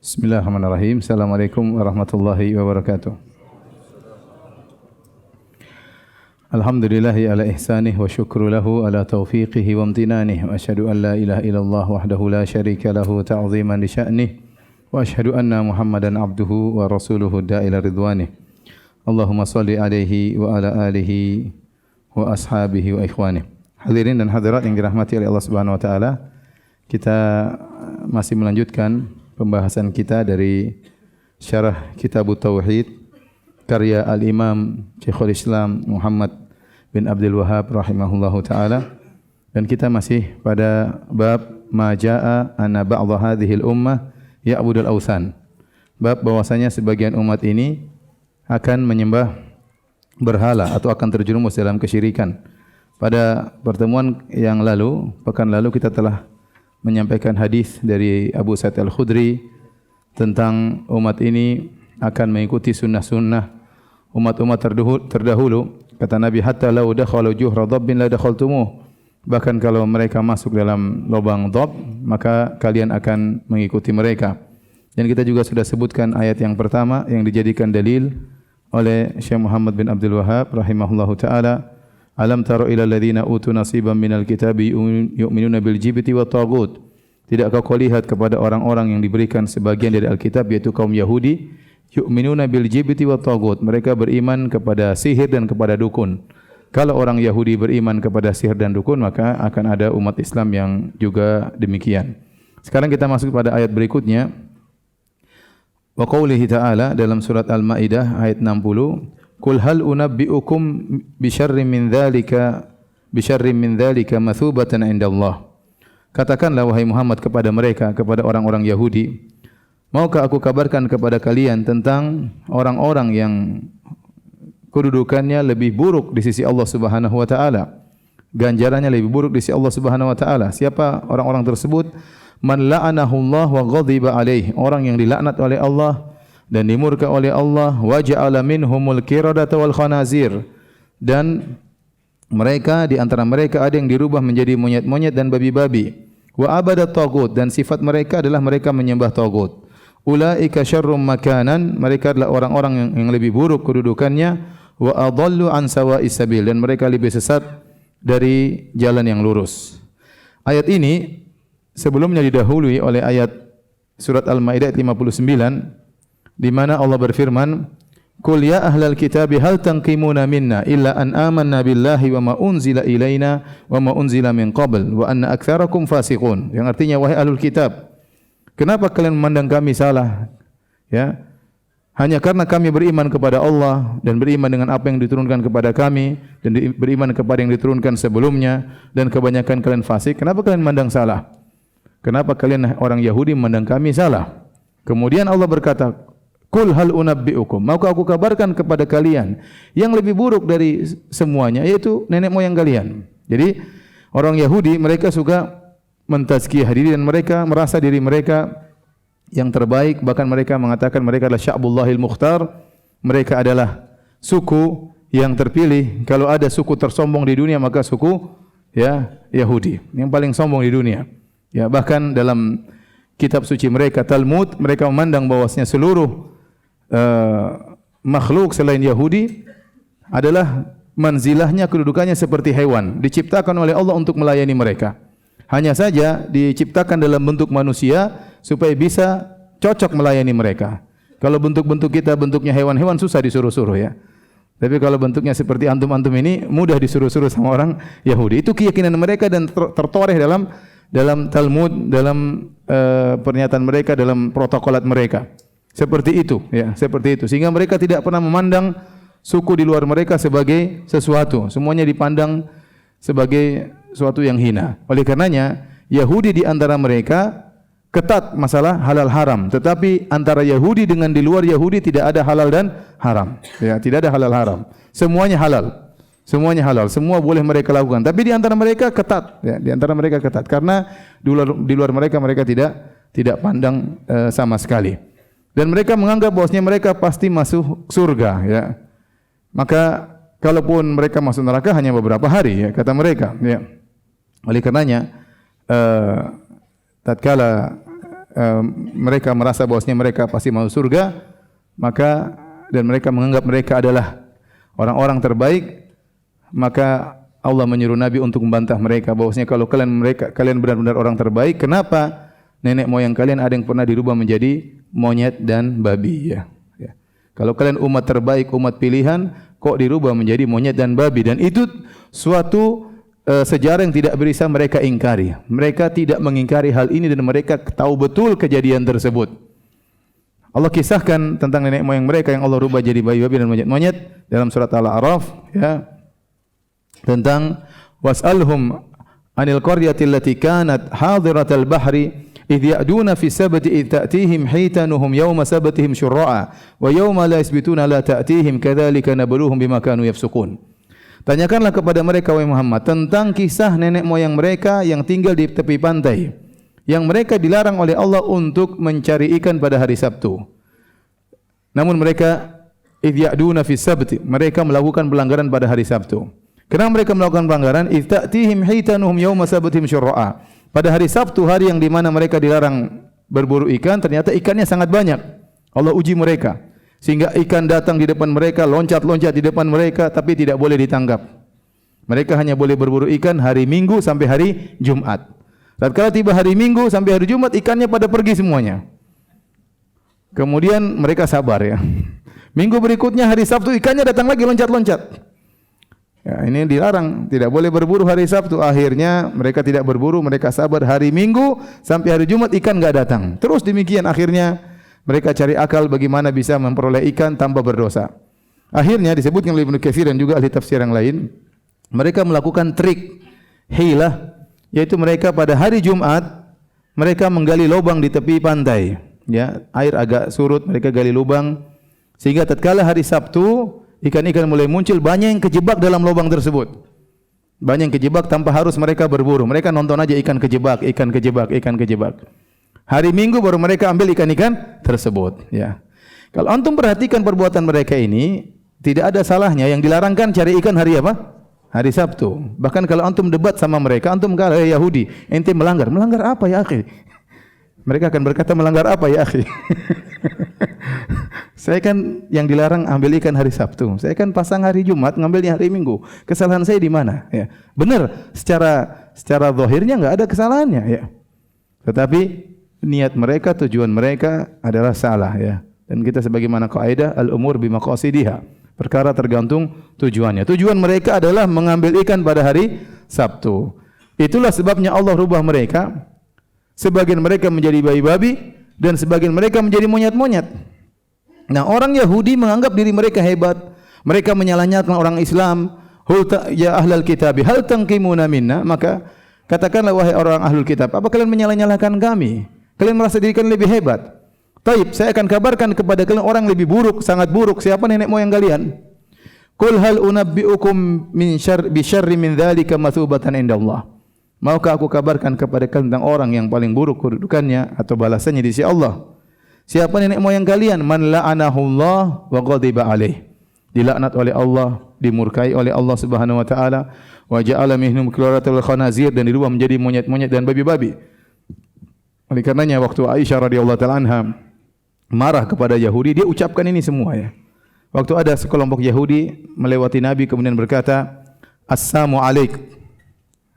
Bismillahirrahmanirrahim. Assalamualaikum warahmatullahi wabarakatuh. Alhamdulillahi ala ihsanih wa syukru lahu ala taufiqihi wa amtinanih. Wa asyhadu an la ilaha illallah wahdahu la syarika lahu ta'ziman li sya'nih. Wa asyhadu anna Muhammadan abduhu wa rasuluhu da'ila ridwanih. Allahumma salli alaihi wa ala alihi wa ashabihi wa ikhwanih. Hadirin dan hadirat yang dirahmati oleh Allah Subhanahu wa taala, kita masih melanjutkan pembahasan kita dari syarah Kitabut Tauhid karya Al-Imam Syekhul Islam Muhammad bin Abdul Wahhab rahimahullahu taala, dan kita masih pada bab ma jaa anna ba'dha hadhil ummah ya'budul awthan. Bab bahwasanya sebagian umat ini akan menyembah berhala atau akan terjerumus dalam kesyirikan. Pada pertemuan yang lalu, pekan lalu, kita telah menyampaikan hadis dari Abu Sa'id Al-Khudri tentang umat ini akan mengikuti sunnah-sunnah umat-umat terdahulu. Kata Nabi, hatta law dakhalu juhra dhabbin la dakhaltumuh. Bahkan kalau mereka masuk dalam lubang dhab, maka kalian akan mengikuti mereka. Dan kita juga sudah sebutkan ayat yang pertama yang dijadikan dalil oleh Syekh Muhammad bin Abdul Wahhab rahimahullahu taala. Alam taro ila alladziina utu nasiban minal kitabi yu'minuna bil jibti wat taghut. Tidakkah kau lihat kepada orang-orang yang diberikan sebagian dari Alkitab, yaitu kaum Yahudi, yu'minuna bil jibti wat taghut. Mereka beriman kepada sihir dan kepada dukun. Kalau orang Yahudi beriman kepada sihir dan dukun, maka akan ada umat Islam yang juga demikian. Sekarang kita masuk pada ayat berikutnya. Wa qoulihi ta'ala dalam surat Al-Maidah ayat 60. Qul hal unabbi'ukum bisyarrin min dzalika mathubatan 'indallah. Katakanlah wahai Muhammad kepada mereka, kepada orang-orang Yahudi, maukah aku kabarkan kepada kalian tentang orang-orang yang kedudukannya lebih buruk di sisi Allah Subhanahu wa taala, ganjarannya lebih buruk di sisi Allah Subhanahu wa taala. Siapa orang-orang tersebut? Man la'anahullah wa ghadiba alaih, orang yang dilaknat oleh Allah dan dimurka oleh Allah, wa ja'ala minhumul qiradata wal khanazir, dan mereka di antara mereka ada yang dirubah menjadi monyet-monyet dan babi-babi. Wa abadat taghut, dan sifat mereka adalah mereka menyembah taghut. Ulaika syarrum makanan, mereka adalah orang-orang yang lebih buruk kedudukannya. Wa adallu an sawa'is sabil, dan mereka lebih sesat dari jalan yang lurus. Ayat ini sebelumnya didahului oleh ayat surat Al-Maidah 59 di mana Allah berfirman, "Qul ya ahlal kitabi hal tanqimuna minna illa an amanna billahi wa ma unzila ilaina wa ma unzila min qabl wa anna aktsarakum fasiqun." Yang artinya, wahai ahlul kitab, kenapa kalian memandang kami salah? Ya. Hanya karena kami beriman kepada Allah dan beriman dengan apa yang diturunkan kepada kami dan beriman kepada yang diturunkan sebelumnya, dan kebanyakan kalian fasik. Kenapa kalian memandang salah? Kenapa kalian orang Yahudi memandang kami salah? Kemudian Allah berkata, Qul hal unabbi'ukum, maukah aku kabarkan kepada kalian yang lebih buruk dari semuanya, yaitu nenek moyang kalian. Jadi orang Yahudi mereka suka mentazkiyah diri dan mereka merasa diri mereka yang terbaik, bahkan mereka mengatakan mereka adalah sya'bullahil mukhtar, mereka adalah suku yang terpilih. Kalau ada suku tersombong di dunia, maka suku Yahudi yang paling sombong di dunia. Ya, bahkan dalam kitab suci mereka Talmud, mereka memandang bahwasanya seluruh makhluk selain Yahudi adalah manzilahnya, kedudukannya seperti hewan, diciptakan oleh Allah untuk melayani mereka. Hanya saja diciptakan dalam bentuk manusia supaya bisa cocok melayani mereka. Kalau bentuk-bentuk kita bentuknya hewan-hewan, susah disuruh-suruh ya. Tapi kalau bentuknya seperti antum-antum ini, mudah disuruh-suruh sama orang Yahudi. Itu keyakinan mereka dan tertoreh dalam Talmud, dalam pernyataan mereka, dalam protokolat mereka. Seperti itu, ya, seperti itu. Sehingga mereka tidak pernah memandang suku di luar mereka sebagai sesuatu. Semuanya dipandang sebagai sesuatu yang hina. Oleh karenanya, Yahudi di antara mereka ketat masalah halal haram. Tetapi antara Yahudi dengan di luar Yahudi tidak ada halal dan haram. Ya, tidak ada halal haram. Semuanya halal. Semuanya halal, semua boleh mereka lakukan. Tapi di antara mereka ketat, ya, di antara mereka ketat karena di luar mereka tidak pandang sama sekali. Dan mereka menganggap bahwasanya mereka pasti masuk surga, ya. Maka kalaupun mereka masuk neraka hanya beberapa hari, ya, kata mereka, ya. Oleh karenanya tatkala mereka merasa bahwasanya mereka pasti masuk surga, maka dan mereka menganggap mereka adalah orang-orang terbaik, maka Allah menyuruh Nabi untuk membantah mereka bahwasanya kalau kalian benar-benar orang terbaik, kenapa nenek moyang kalian ada yang pernah dirubah menjadi monyet dan babi? Ya. Kalau kalian umat terbaik, umat pilihan, kok dirubah menjadi monyet dan babi? Dan itu suatu sejarah yang tidak bisa mereka ingkari. Mereka tidak mengingkari hal ini dan mereka tahu betul kejadian tersebut. Allah kisahkan tentang nenek moyang mereka yang Allah rubah jadi babi-babi dan monyet-monyet dalam surat Al-A'raf, ya. Tentang was'alhum 'anil qaryati allati kanat hadiratal bahri idh ya'duna fi sabti idh ta'tihim hitanuhum yawma sabtihim syurra'a wa yawma la yasbituna la ta'tihim kadzalika nabluhum bima kanu yafsukun. Tanyakanlah kepada mereka wahai Muhammad tentang kisah nenek moyang mereka yang tinggal di tepi pantai, yang mereka dilarang oleh Allah untuk mencari ikan pada hari Sabtu. Namun mereka idh ya'duna fi sabti, mereka melakukan pelanggaran pada hari Sabtu. Kenapa mereka melakukan pelanggaran? Idh ta'tihim hitanuhum yawma sabtihim syurra'a. Pada hari Sabtu, hari yang di mana mereka dilarang berburu ikan, ternyata ikannya sangat banyak. Allah uji mereka. Sehingga ikan datang di depan mereka, loncat-loncat di depan mereka, tapi tidak boleh ditangkap. Mereka hanya boleh berburu ikan hari Minggu sampai hari Jumat. Tatkala tiba hari Minggu sampai hari Jumat, ikannya pada pergi semuanya. Kemudian mereka sabar, ya. Minggu berikutnya hari Sabtu, ikannya datang lagi loncat-loncat. Ya, ini dilarang, tidak boleh berburu hari Sabtu. Akhirnya mereka tidak berburu, mereka sabar hari Minggu sampai hari Jumat, ikan enggak datang. Terus demikian, akhirnya mereka cari akal bagaimana bisa memperoleh ikan tanpa berdosa. Akhirnya disebutkan oleh Ibnu Katsir dan juga ahli tafsir yang lain, mereka melakukan trik hilah, yaitu mereka pada hari Jumat mereka menggali lubang di tepi pantai, ya, air agak surut, mereka gali lubang sehingga tatkala hari Sabtu ikan-ikan mulai muncul, banyak yang kejebak dalam lubang tersebut. Banyak yang kejebak tanpa harus mereka berburu. Mereka nonton aja ikan kejebak, ikan kejebak, ikan kejebak. Hari Minggu baru mereka ambil ikan-ikan tersebut, ya. Kalau antum perhatikan perbuatan mereka ini, tidak ada salahnya. Yang dilarangkan cari ikan hari apa? Hari Sabtu. Bahkan kalau antum debat sama mereka, antum kata Yahudi, ente melanggar. Melanggar apa ya, akhi? Mereka akan berkata, melanggar apa ya, akhi? Saya kan yang dilarang ambil ikan hari Sabtu. Saya kan pasang hari Jumat, ngambilnya hari Minggu. Kesalahan saya di mana? Ya. Benar, secara zahirnya enggak ada kesalahannya, ya. Tetapi niat mereka, tujuan mereka adalah salah, ya. Dan kita sebagaimana kaidah al-umur bimaqasidiha. Perkara tergantung tujuannya. Tujuan mereka adalah mengambil ikan pada hari Sabtu. Itulah sebabnya Allah rubah mereka. Sebagian mereka menjadi babi-babi dan sebagian mereka menjadi monyet-monyet. Nah, orang Yahudi menganggap diri mereka hebat. Mereka menyalahkan orang Islam. Ya ahlal kitab, hal tanqimuna minna? Maka katakanlah wahai orang ahlul kitab, apa kalian menyalah-nyalahkan kami? Kalian merasa diri kalian lebih hebat. Taib, saya akan kabarkan kepada kalian orang lebih buruk, sangat buruk. Siapa nenek moyang kalian? Qul hal unabbiukum min syarri min dzalika mathubatan indallah. Maukah aku kabarkan kepada kalian tentang orang yang paling buruk kedudukannya atau balasannya di sisi Allah? Siapa nenek moyang kalian? Man la'anahullah wa ghadiba alaih. Dilaknat oleh Allah, dimurkai oleh Allah Subhanahu wa taala, wa ja'ala minhum qiraratal khanazir, dan dirubah menjadi monyet-monyet dan babi-babi. Oleh karenanya waktu Aisyah radhiyallahu taala anha marah kepada Yahudi, dia ucapkan ini semua, ya. Waktu ada sekelompok Yahudi melewati Nabi kemudian berkata, "Assalamu alaik."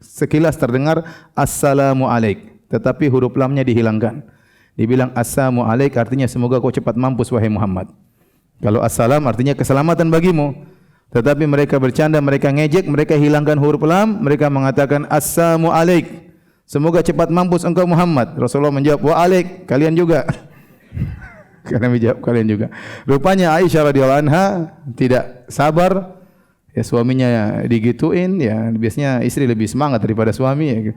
Sekilas terdengar assalamu alaik, tetapi huruf lamnya dihilangkan. Dibilang assalamu alaik artinya semoga kau cepat mampus wahai Muhammad. Kalau assalam artinya keselamatan bagimu. Tetapi mereka bercanda, mereka ngejek, mereka hilangkan huruf lam, mereka mengatakan assalamu alaik. Semoga cepat mampus engkau Muhammad. Rasulullah menjawab, wa alaik, kalian juga. Karena menjawab kalian juga. Rupanya Aisyah radhiyallahu anha tidak sabar. Ya, suaminya digituin, ya biasanya istri lebih semangat daripada suami, ya.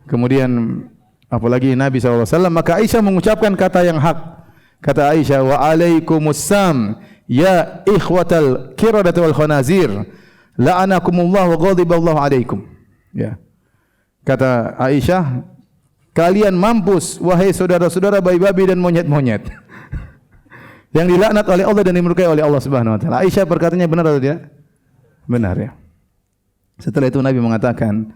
Kemudian apalagi Nabi SAW, maka Aisyah mengucapkan kata yang hak. Kata Aisyah, wa alaikumussalam ya ikhwatal qiradati wal khanazir la'anakumullah wa ghadiballahu alaikum. Ya. Kata Aisyah, kalian mampus wahai saudara-saudara babi-babi dan monyet-monyet. Yang dilaknat oleh Allah dan dimurkai oleh Allah Subhanahu wa taala. Aisyah perkataannya benar atau tidak? Benar, ya. Setelah itu Nabi mengatakan,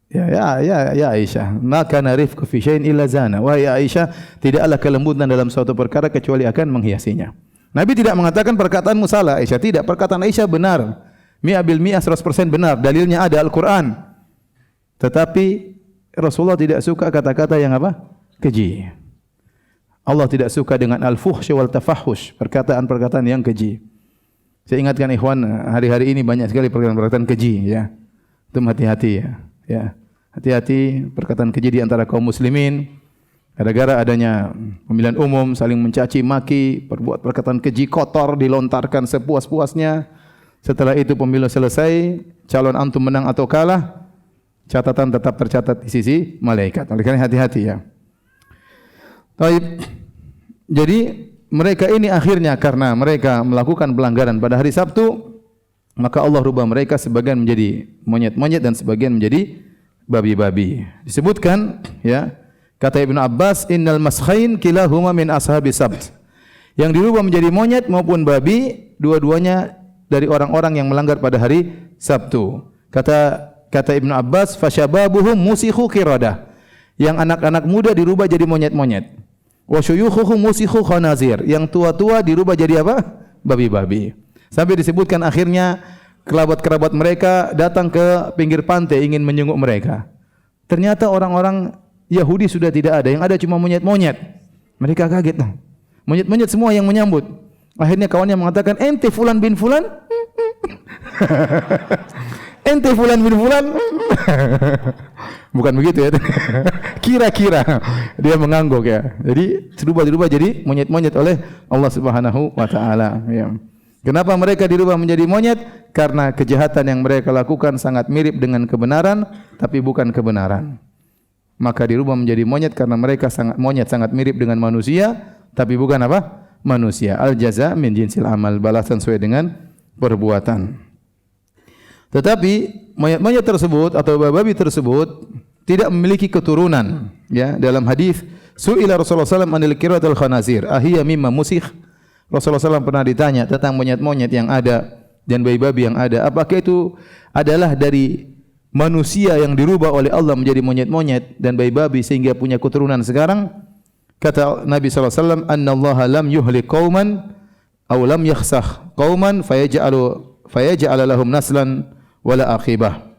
Ya Aisyah, maka narifku fi syai'in illa zana. Wahai Aisyah, tidaklah kelembutan dalam suatu perkara kecuali akan menghiasinya. Nabi tidak mengatakan perkataanmu salah Aisyah, tidak, perkataan Aisyah benar. Mi'a bil mi'ah 100% benar, dalilnya ada Al-Qur'an. Tetapi Rasulullah tidak suka kata-kata yang apa? Keji. Allah tidak suka dengan al-fuhsy wal tafahush, perkataan-perkataan yang keji. Saya ingatkan ikhwan, hari-hari ini banyak sekali perkataan-perkataan keji ya. Itu hati-hati ya. Ya, hati-hati perkataan keji di antara kaum muslimin. Gara-gara adanya pemilihan umum, saling mencaci maki, perbuat perkataan keji kotor dilontarkan sepuas-puasnya. Setelah itu pemilu selesai, calon antum menang atau kalah, catatan tetap tercatat di sisi malaikat. Oleh karena hati-hati ya. Baik. Jadi mereka ini akhirnya karena mereka melakukan pelanggaran pada hari Sabtu, maka Allah rubah mereka sebagian menjadi monyet-monyet dan sebagian menjadi babi-babi. Disebutkan ya, kata Ibnu Abbas, innal maskhain kilahuma min ashabi sabt. Yang dirubah menjadi monyet maupun babi, dua-duanya dari orang-orang yang melanggar pada hari Sabtu. Kata Ibnu Abbas, fasyababuhum musikhu qiradah. Yang anak-anak muda dirubah jadi monyet-monyet. Wa syuyukhuhum musikhu khanazir. Yang tua-tua dirubah jadi apa? Babi-babi. Sampai disebutkan akhirnya kerabat-kerabat mereka datang ke pinggir pantai ingin menjenguk mereka. Ternyata orang-orang Yahudi sudah tidak ada, yang ada cuma monyet-monyet. Mereka kaget. Monyet-monyet semua yang menyambut. Akhirnya kawannya mengatakan, ente fulan bin fulan? Ente fulan bin fulan? Bukan begitu ya. Kira-kira dia mengangguk ya. Jadi dirubah jadi monyet-monyet oleh Allah Subhanahu wa taala ya. Kenapa mereka dirubah menjadi monyet? Karena kejahatan yang mereka lakukan sangat mirip dengan kebenaran, tapi bukan kebenaran. Maka dirubah menjadi monyet karena mereka sangat mirip dengan manusia, tapi bukan apa? Manusia. Al jaza min jinsil amal, balasan sesuai dengan perbuatan. Tetapi monyet-monyet tersebut atau babi tersebut tidak memiliki keturunan. Ya, dalam hadis su'ila Rasulullah sallallahu alaihi wasallam anil qiratil khanazir, ahiyya mimma musikh. Rasulullah SAW pernah ditanya tentang monyet-monyet yang ada dan babi-babi yang ada. Apakah itu adalah dari manusia yang dirubah oleh Allah menjadi monyet-monyet dan babi-babi sehingga punya keturunan sekarang? Kata Nabi SAW, Anna Allah lam yuhlik qawman aw lam yakhsakh qawman fayaj'ala lahum naslan wala akhibah.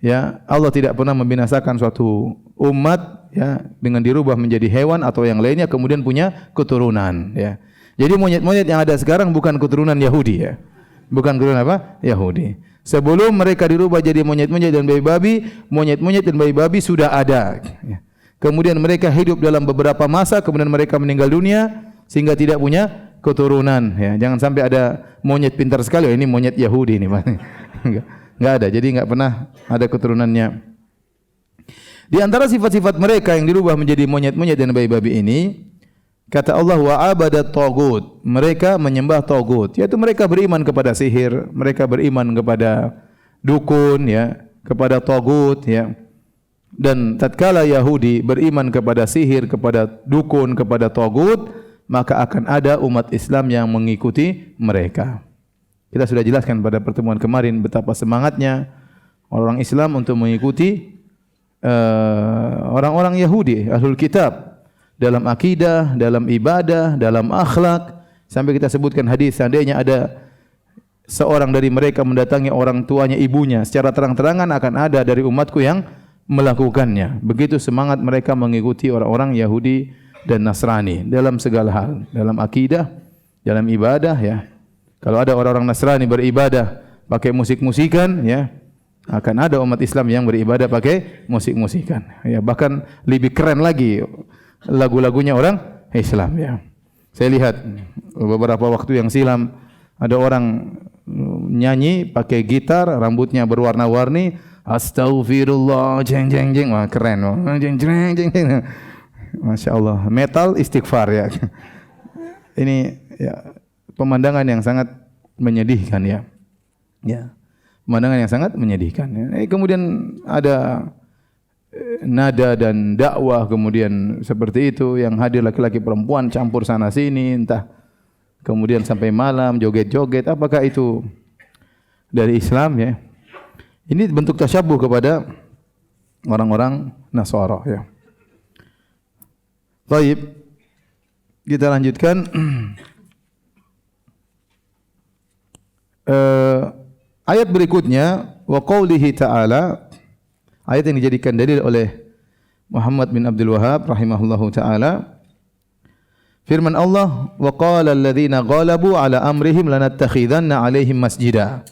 Ya, Allah tidak pernah membinasakan suatu umat ya dengan dirubah menjadi hewan atau yang lainnya kemudian punya keturunan ya. Jadi monyet-monyet yang ada sekarang bukan keturunan Yahudi ya. Bukan keturunan apa? Yahudi. Sebelum mereka dirubah jadi monyet-monyet dan babi-babi, monyet-monyet dan babi-babi sudah ada. Kemudian mereka hidup dalam beberapa masa, kemudian mereka meninggal dunia sehingga tidak punya keturunan ya. Jangan sampai ada monyet pintar sekali, ini monyet Yahudi ini. Enggak ada. Jadi enggak pernah ada keturunannya. Di antara sifat-sifat mereka yang dirubah menjadi monyet-monyet dan babi-babi ini, kata Allah, wa abadat tagut, mereka menyembah tagut, yaitu mereka beriman kepada sihir, mereka beriman kepada dukun ya, kepada tagut ya. Dan tatkala Yahudi beriman kepada sihir, kepada dukun, kepada tagut, maka akan ada umat Islam yang mengikuti mereka. Kita sudah jelaskan pada pertemuan kemarin betapa semangatnya orang Islam untuk mengikuti orang-orang Yahudi, Ahlul Kitab, dalam akidah, dalam ibadah, dalam akhlak. Sampai kita sebutkan hadis, seandainya ada seorang dari mereka mendatangi orang tuanya, ibunya secara terang-terangan, akan ada dari umatku yang melakukannya. Begitu semangat mereka mengikuti orang-orang Yahudi dan Nasrani dalam segala hal, dalam akidah, dalam ibadah ya. Kalau ada orang-orang Nasrani beribadah pakai musik-musikan ya, akan ada umat Islam yang beribadah pakai musik-musikan ya. Bahkan lebih keren lagi lagu-lagunya orang Islam ya. Saya lihat beberapa waktu yang silam ada orang nyanyi pakai gitar, rambutnya berwarna-warni, astaghfirullah jeng jeng jeng, wah keren, wah jeng jeng jeng jeng. Masya Allah, metal istighfar ya. Ini ya pemandangan yang sangat menyedihkan ya. Ya. Pemandangan yang sangat menyedihkan ya. Kemudian ada nada dan dakwah kemudian seperti itu, yang hadir laki-laki perempuan campur sana sini, entah kemudian sampai malam joget-joget. Apakah itu dari Islam ya? Ini bentuk tasyabuh kepada orang-orang Nasara ya. Baik. Kita lanjutkan. Ayat berikutnya wa qaulihi ta'ala, ayat yang dijadikan dalil oleh Muhammad bin Abdul Wahhab rahimahullahu taala. Firman Allah, wa qala alladziina ghalabu ala amrihim lanattakhidanna 'alaihim masjida.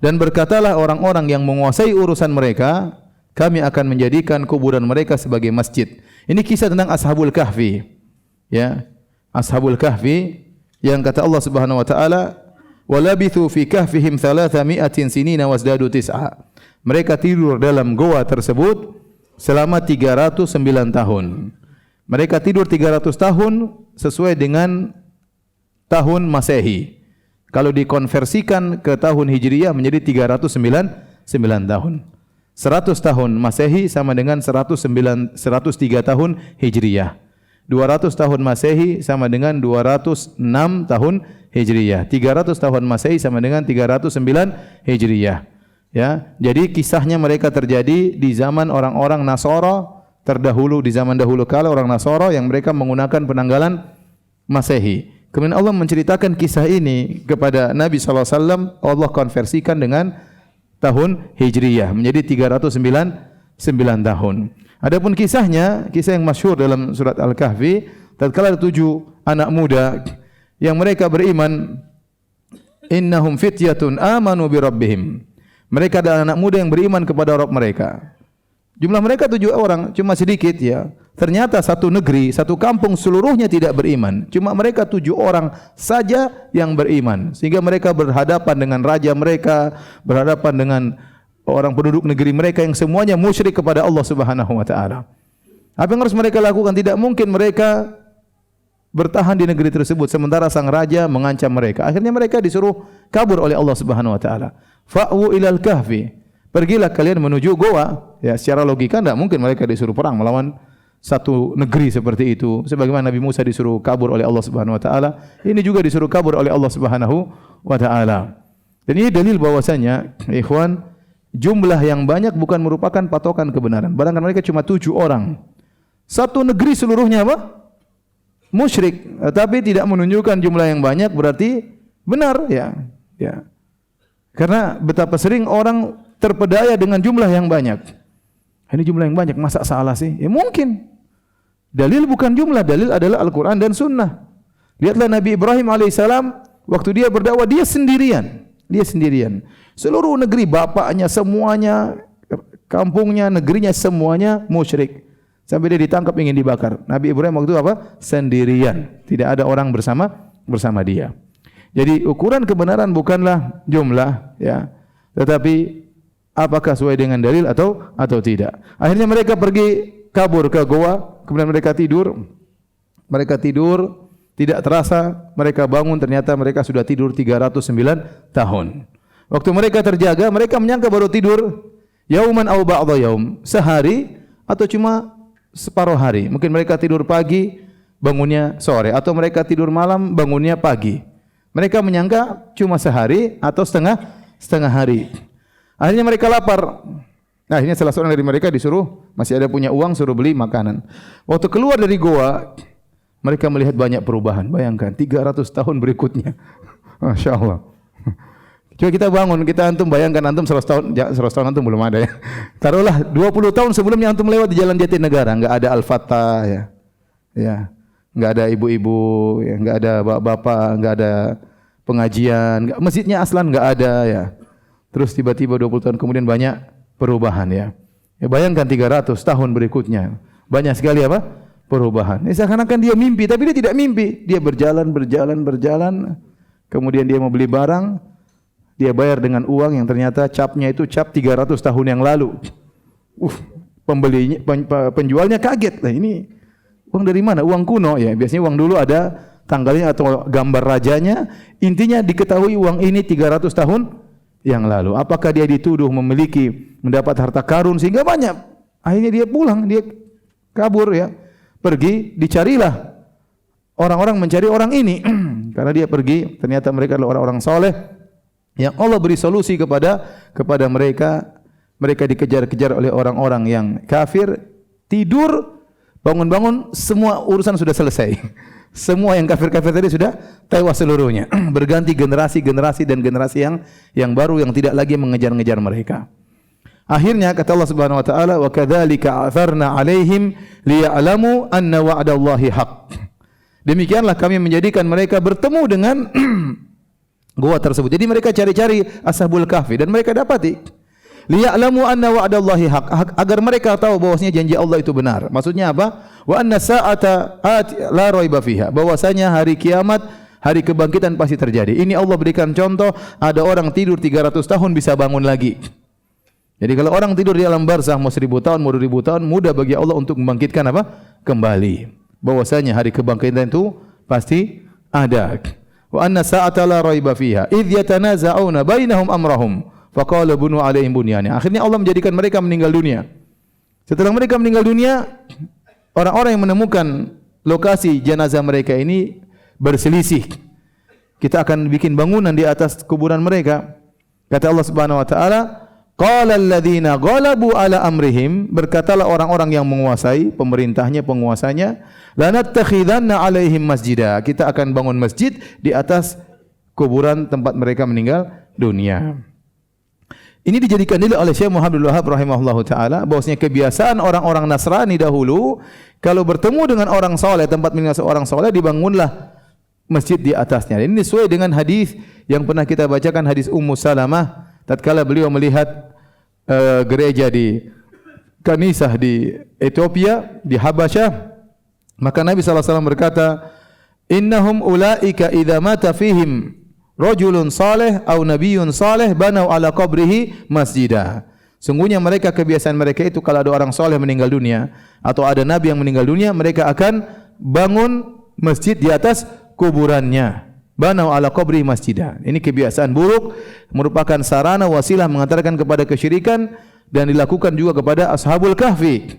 Dan berkatalah orang-orang yang menguasai urusan mereka, kami akan menjadikan kuburan mereka sebagai masjid. Ini kisah tentang Ashabul Kahfi. Ya, Ashabul Kahfi yang kata Allah Subhanahu wa taala, wa labithu fi kahfihim 300 sinina wasdadu tis'a. Mereka tidur dalam goa tersebut selama 309 tahun. Mereka tidur 300 tahun sesuai dengan tahun Masehi. Kalau dikonversikan ke tahun Hijriyah menjadi 309 tahun. 100 tahun Masehi sama dengan 103 tahun Hijriyah. 200 tahun Masehi sama dengan 206 tahun Hijriyah. 300 tahun Masehi sama dengan 309 Hijriyah. Ya, jadi kisahnya mereka terjadi di zaman orang-orang Nasara terdahulu, di zaman dahulu kala orang Nasara yang mereka menggunakan penanggalan Masehi. Kemudian Allah menceritakan kisah ini kepada Nabi sallallahu alaihi wasallam, Allah konversikan dengan tahun Hijriyah menjadi 309 tahun. Adapun kisahnya, kisah yang masyhur dalam surat Al-Kahfi, tatkala ada 7 anak muda yang mereka beriman, innahum fityatun amanu bi rabbihim. Mereka adalah anak muda yang beriman kepada Rabb mereka. Jumlah mereka 7 orang, cuma sedikit ya. Ternyata satu negeri, satu kampung seluruhnya tidak beriman. Cuma mereka 7 orang saja yang beriman. Sehingga mereka berhadapan dengan raja mereka, berhadapan dengan orang penduduk negeri mereka yang semuanya musyrik kepada Allah Subhanahu wa taala. Apa yang harus mereka lakukan? Tidak mungkin mereka bertahan di negeri tersebut sementara sang raja mengancam mereka. Akhirnya mereka disuruh kabur oleh Allah Subhanahu wa taala. Fa'u ilal kahfi. Pergilah kalian menuju goa. Ya, secara logika tidak mungkin mereka disuruh perang melawan satu negeri seperti itu. Sebagaimana Nabi Musa disuruh kabur oleh Allah Subhanahu wa taala, ini juga disuruh kabur oleh Allah Subhanahu wa taala. Dan ini dalil bahwasanya, ikhwan, jumlah yang banyak bukan merupakan patokan kebenaran. Barangkali mereka cuma 7 orang. Satu negeri seluruhnya apa? Musyrik. Tapi tidak menunjukkan jumlah yang banyak berarti benar ya. Ya. Karena betapa sering orang terpedaya dengan jumlah yang banyak. Ini jumlah yang banyak, masa salah sih? Ya mungkin. Dalil bukan jumlah, dalil adalah Al-Quran dan Sunnah. Lihatlah Nabi Ibrahim alaihissalam, waktu dia berdakwah, dia sendirian. Dia sendirian. Seluruh negeri, bapaknya semuanya, kampungnya, negerinya semuanya musyrik. Sampai dia ditangkap ingin dibakar. Nabi Ibrahim waktu itu apa? Sendirian. Tidak ada orang bersama dia. Jadi ukuran kebenaran bukanlah jumlah, ya, tetapi apakah sesuai dengan dalil atau tidak. Akhirnya mereka pergi kabur ke goa, kemudian mereka tidur. Mereka tidur, tidak terasa mereka bangun, ternyata mereka sudah tidur 309 tahun. Waktu mereka terjaga, mereka menyangka baru tidur yauman aw ba'dha yaum, sehari atau cuma separuh hari. Mungkin mereka tidur pagi, bangunnya sore, atau mereka tidur malam, bangunnya pagi. Mereka menyangka cuma sehari atau setengah hari. Akhirnya mereka lapar. Akhirnya salah seorang dari mereka disuruh, masih ada punya uang, suruh beli makanan. Waktu keluar dari goa, mereka melihat banyak perubahan. Bayangkan 300 tahun berikutnya. Masya Allah. Coba kita bangun, kita antum bayangkan antum 100 tahun antum belum ada ya. Taruhlah 20 tahun sebelumnya antum lewat di Jalan Jatinegara, enggak ada Al-Fatah ya. Ya. Enggak ada ibu-ibu, ya, enggak ada bapak-bapak, enggak ada pengajian, masjidnya aslan enggak ada ya. Terus tiba-tiba 20 tahun kemudian banyak perubahan ya. Ya bayangkan 300 tahun berikutnya. Banyak sekali apa? Perubahan. Ini seakan-akan dia mimpi, tapi dia tidak mimpi. Dia berjalan. Kemudian dia mau beli barang, dia bayar dengan uang yang ternyata capnya itu cap 300 tahun yang lalu. Penjualnya kaget. Nah, ini uang dari mana? Uang kuno ya. Biasanya uang dulu ada tanggalnya atau gambar rajanya. Intinya diketahui uang ini 300 tahun yang lalu. Apakah dia dituduh mendapat harta karun sehingga banyak? Akhirnya dia pulang, dia kabur ya. Pergi, dicarilah. Orang-orang mencari orang ini. Karena dia pergi, ternyata mereka adalah orang-orang soleh yang Allah beri solusi kepada mereka mereka dikejar-kejar oleh orang-orang yang kafir, tidur, bangun-bangun semua urusan sudah selesai. Semua yang kafir-kafir tadi sudah tewas seluruhnya. Berganti generasi dan generasi yang baru yang tidak lagi mengejar-ngejar mereka. Akhirnya kata Allah Subhanahu wa taala, "Wa kadzalika atharna 'alaihim liya'lamu anna wa'dallahi haqq." Demikianlah kami menjadikan mereka bertemu dengan gua tersebut. Jadi mereka cari-cari Ashabul Kahfi dan mereka dapati. Liya'lamu anna wa'dallahi haqq, agar mereka tahu bahwasanya janji Allah itu benar. Maksudnya apa? Wa anna sa'ata la raiba fiha, bahwasanya hari kiamat, hari kebangkitan pasti terjadi. Ini Allah berikan contoh, ada orang tidur 300 tahun bisa bangun lagi. Jadi kalau orang tidur di alam barzakh mau 1000 tahun, mau 2000 tahun, mudah bagi Allah untuk membangkitkan apa? Kembali. Bahwasanya hari kebangkitan itu pasti ada. Wa anna sa'ata la raiba fiha idh yatanaza'una bainahum amrahum faqala bunu alaihim bunyana. Akhirnya Allah menjadikan mereka meninggal dunia. Setelah mereka meninggal dunia, orang-orang yang menemukan lokasi jenazah mereka ini berselisih. Kita akan bikin bangunan di atas kuburan mereka. Kata Allah Subhanahu wa taala, qala alladziina ghalabu ala amrihim, berkatalah orang-orang yang menguasai, pemerintahnya, penguasanya, lanattakhidanna alaihim masjidah, kita akan bangun masjid di atas kuburan tempat mereka meninggal dunia. Ini dijadikan dalil oleh Syekh Muhammad bin Wahab rahimahullahu taala bahwasanya kebiasaan orang-orang Nasrani dahulu kalau bertemu dengan orang saleh, tempat meninggal seorang saleh, dibangunlah masjid di atasnya. Ini sesuai dengan hadis yang pernah kita bacakan, hadis Ummu Salamah tatkala beliau melihat gereja di Kanisah di Ethiopia, di Habasyah, maka Nabi sallallahu alaihi wasallam berkata, "Innahum ulaika idza mata fihim rajulun saleh atau nabiyyun saleh banau ala qabrihi masjidah." Sungguhnya mereka, kebiasaan mereka itu kalau ada orang saleh meninggal dunia atau ada nabi yang meninggal dunia, mereka akan bangun masjid di atas kuburannya. Banau ala qabri masjidah. Ini kebiasaan buruk, merupakan sarana wasilah mengantarkan kepada kesyirikan dan dilakukan juga kepada Ashabul Kahfi.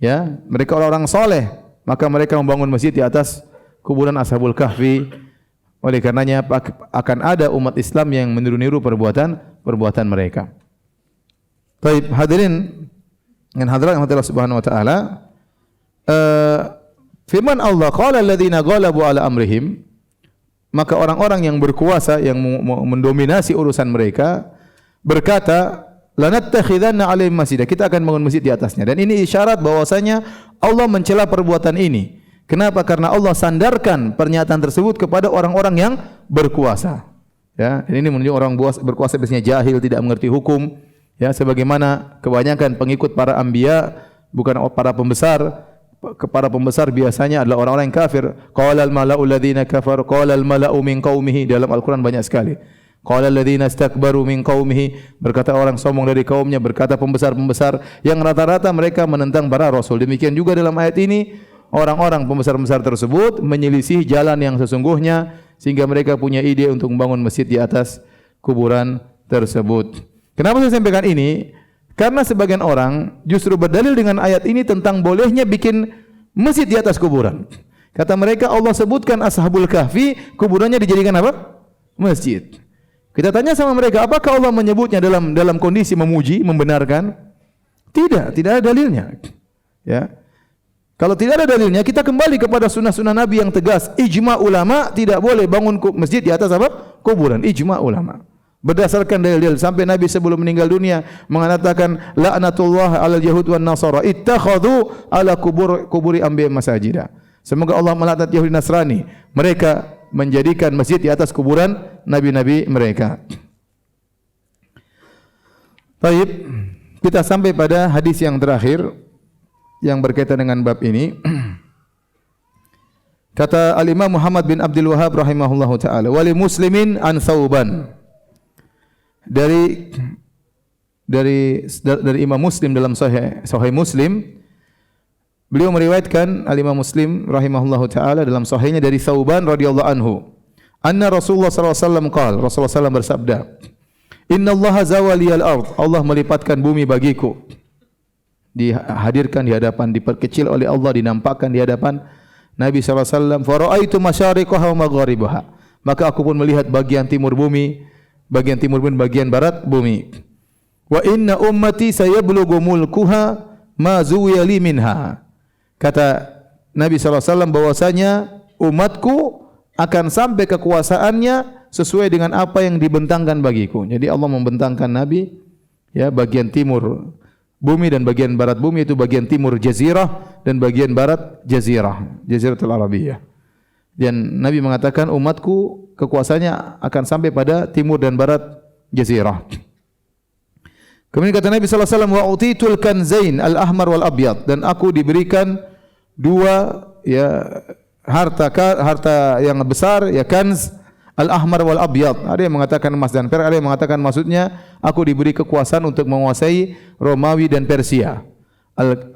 Ya, mereka orang-orang saleh, maka mereka membangun masjid di atas kuburan Ashabul Kahfi. Oleh karenanya akan ada umat Islam yang meniru-niru perbuatan mereka. Baik, hadirin dengan hadirat Allah Subhanahu wa taala, firman Allah, qala alladziina ghalabu ala amrihim, maka orang-orang yang berkuasa, yang mendominasi urusan mereka berkata, lanattakhidanna alaihim masjidah, kita akan bangun masjid di atasnya. Dan ini isyarat bahwasanya Allah mencela perbuatan ini. Kenapa? Karena Allah sandarkan pernyataan tersebut kepada orang-orang yang berkuasa. Ya, ini menunjukkan orang berkuasa biasanya jahil, tidak mengerti hukum. Ya, sebagaimana kebanyakan pengikut para anbiya, bukan para pembesar. Para pembesar biasanya adalah orang-orang yang kafir. Qala al-mala'u alladziina kafaru, qala al-mala'u min qaumihi, dalam Al-Quran banyak sekali. Qala alladziina istakbaru min qaumihi, berkata orang sombong dari kaumnya, berkata pembesar-pembesar yang rata-rata mereka menentang para rasul. Demikian juga dalam ayat ini, orang-orang pembesar-pembesar tersebut menyelisih jalan yang sesungguhnya sehingga mereka punya ide untuk membangun masjid di atas kuburan tersebut. Kenapa saya sampaikan ini? Karena sebagian orang justru berdalil dengan ayat ini tentang bolehnya bikin masjid di atas kuburan. Kata mereka, Allah sebutkan Ashabul Kahfi, kuburannya dijadikan apa? Masjid. Kita tanya sama mereka, apakah Allah menyebutnya dalam kondisi memuji, membenarkan? Tidak ada dalilnya. Ya. Kalau tidak ada dalilnya, kita kembali kepada sunnah-sunnah Nabi yang tegas. Ijma ulama tidak boleh bangun masjid di atas apa? Kuburan. Ijma ulama. Berdasarkan dalil-dalil, sampai Nabi sebelum meninggal dunia mengatakan la'natullah 'alal yahud wan nasara ittakhadhu 'ala kuburi anbiya masajida. Semoga Allah melaknat Yahudi Nasrani, mereka menjadikan masjid di atas kuburan nabi-nabi mereka. Baik, kita sampai pada hadis yang terakhir yang berkaitan dengan bab ini. Kata Al-Imam Muhammad bin Abdul Wahhab rahimahullahu taala, "Wali muslimin an Thauban." Dari Imam Muslim dalam Sahih Muslim, beliau meriwayatkan, Al-Imam Muslim rahimahullahu taala dalam sahihnya dari Thauban radhiyallahu anhu, anna Rasulullah sallallahu alaihi wasallam qala, Rasulullah sallallahu bersabda, "Innallaha zawaliyal ard." Allah melipatkan bumi bagiku. Dihadirkan di hadapan, diperkecil oleh Allah, dinampakkan di hadapan Nabi sallallahu alaihi wasallam. Fa ra'aitu masyariqaha wa magharibaha. Maka aku pun melihat bagian timur bumi, bagian timur dan bagian barat bumi. Wa inna ummati sayablughu mulkuha ma zuwiya li minha. Kata Nabi SAW bahwasanya umatku akan sampai kekuasaannya sesuai dengan apa yang dibentangkan bagiku. Jadi Allah membentangkan Nabi ya bagian timur bumi dan bagian barat bumi, itu bagian timur jazirah dan bagian barat jaziratul Arabiyah. Dan Nabi mengatakan umatku kekuasaannya akan sampai pada timur dan barat jazirah. Kemudian kata Nabi sallallahu alaihi wasallam, wa utitul kanzain al-ahmar wal abyad, dan aku diberikan dua ya harta yang besar, ya kanz al-ahmar wal abyad. Ada yang mengatakan emas dan perak, ada yang mengatakan maksudnya aku diberi kekuasaan untuk menguasai Romawi dan Persia.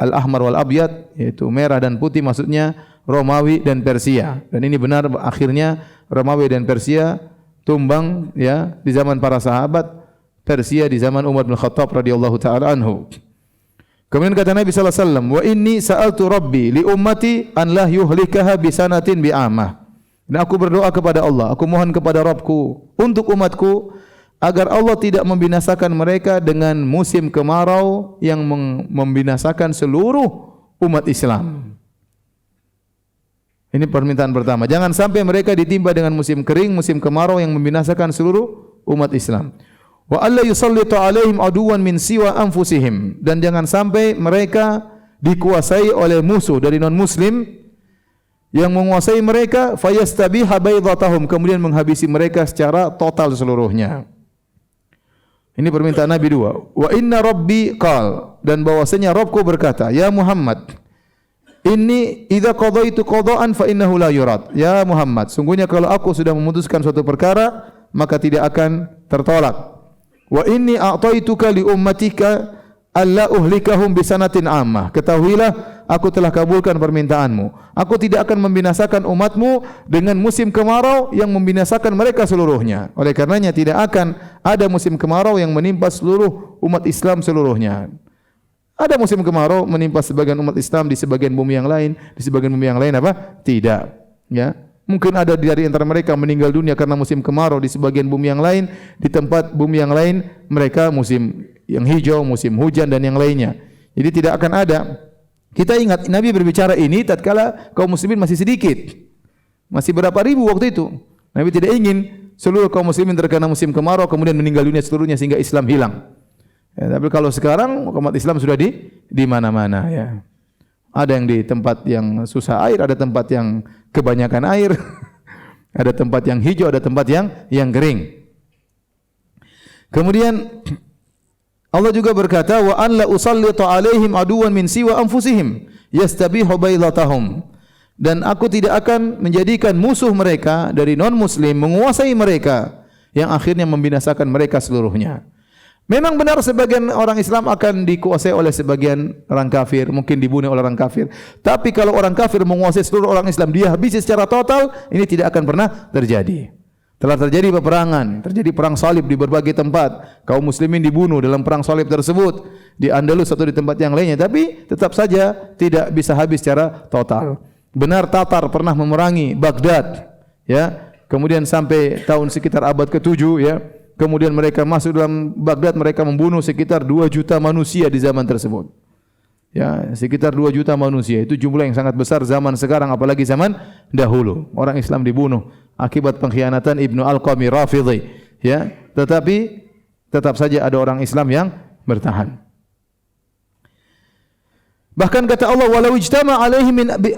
Al-ahmar wal abyad yaitu merah dan putih, maksudnya Romawi dan Persia. Dan ini benar, akhirnya Romawi dan Persia tumbang ya di zaman para sahabat, Persia di zaman Umar bin Khattab radhiyallahu taala anhu. Kemudian kata Nabi sallallahu alaihi wasallam, "Wa inni sa'altu Rabbi li ummati an la yuhlikaha bi sanatin bi amah." Dan aku berdoa kepada Allah, aku mohon kepada Rabbku untuk umatku agar Allah tidak membinasakan mereka dengan musim kemarau yang membinasakan seluruh umat Islam. Ini permintaan pertama. Jangan sampai mereka ditimpa dengan musim kering, musim kemarau yang membinasakan seluruh umat Islam. Wa alla yusallitu alaihim aduwan min siwa anfusihim, dan jangan sampai mereka dikuasai oleh musuh dari non-muslim yang menguasai mereka, fayastabiha baydatahum, kemudian menghabisi mereka secara total seluruhnya. Ini permintaan Nabi dua. Wa inna rabbi qal, dan bahwasanya Rabbku berkata, ya Muhammad, inni idza qadaitu qadaan fa innahu la yurad. Ya Muhammad, sungguhnya kalau aku sudah memutuskan suatu perkara maka tidak akan tertolak. Wa inni a'taituka li ummatika alla uhlikahum bisanatin ammah. Ketahuilah aku telah kabulkan permintaanmu. Aku tidak akan membinasakan umatmu dengan musim kemarau yang membinasakan mereka seluruhnya. Oleh karenanya tidak akan ada musim kemarau yang menimpa seluruh umat Islam seluruhnya. Ada musim kemarau menimpa sebagian umat Islam di sebagian bumi yang lain, di sebagian bumi yang lain apa? Tidak. Ya. Mungkin ada dari antara mereka meninggal dunia karena musim kemarau di sebagian bumi yang lain, di tempat bumi yang lain mereka musim yang hijau, musim hujan dan yang lainnya. Jadi tidak akan ada. Kita ingat Nabi berbicara ini tatkala kaum muslimin masih sedikit. Masih berapa ribu waktu itu. Nabi tidak ingin seluruh kaum muslimin terkena musim kemarau kemudian meninggal dunia seluruhnya sehingga Islam hilang. Ya, tapi kalau sekarang umat Islam sudah di mana-mana ya. Ada yang di tempat yang susah air, ada tempat yang kebanyakan air, ada tempat yang hijau, ada tempat yang kering. Kemudian Allah juga berkata, wa an la usallitu alaihim aduwan min siwa anfusihim yastabihu baylatahum. Dan aku tidak akan menjadikan musuh mereka dari non-muslim menguasai mereka yang akhirnya membinasakan mereka seluruhnya. Memang benar sebagian orang Islam akan dikuasai oleh sebagian orang kafir, mungkin dibunuh oleh orang kafir. Tapi kalau orang kafir menguasai seluruh orang Islam, dia habisi secara total, ini tidak akan pernah terjadi. Telah terjadi peperangan, terjadi perang salib di berbagai tempat. Kaum muslimin dibunuh dalam perang salib tersebut di Andalus atau di tempat yang lainnya, tapi tetap saja tidak bisa habis secara total. Benar Tatar pernah memerangi Baghdad, ya. Kemudian sampai tahun sekitar abad ke-7 ya. Kemudian mereka masuk dalam Baghdad, mereka membunuh sekitar 2 juta manusia di zaman tersebut. Ya, sekitar 2 juta manusia. Itu jumlah yang sangat besar zaman sekarang, apalagi zaman dahulu. Orang Islam dibunuh akibat pengkhianatan Ibnu Al-Qami Rafidhi. Ya, tetapi tetap saja ada orang Islam yang bertahan. Bahkan kata Allah, walau ijtama alaihi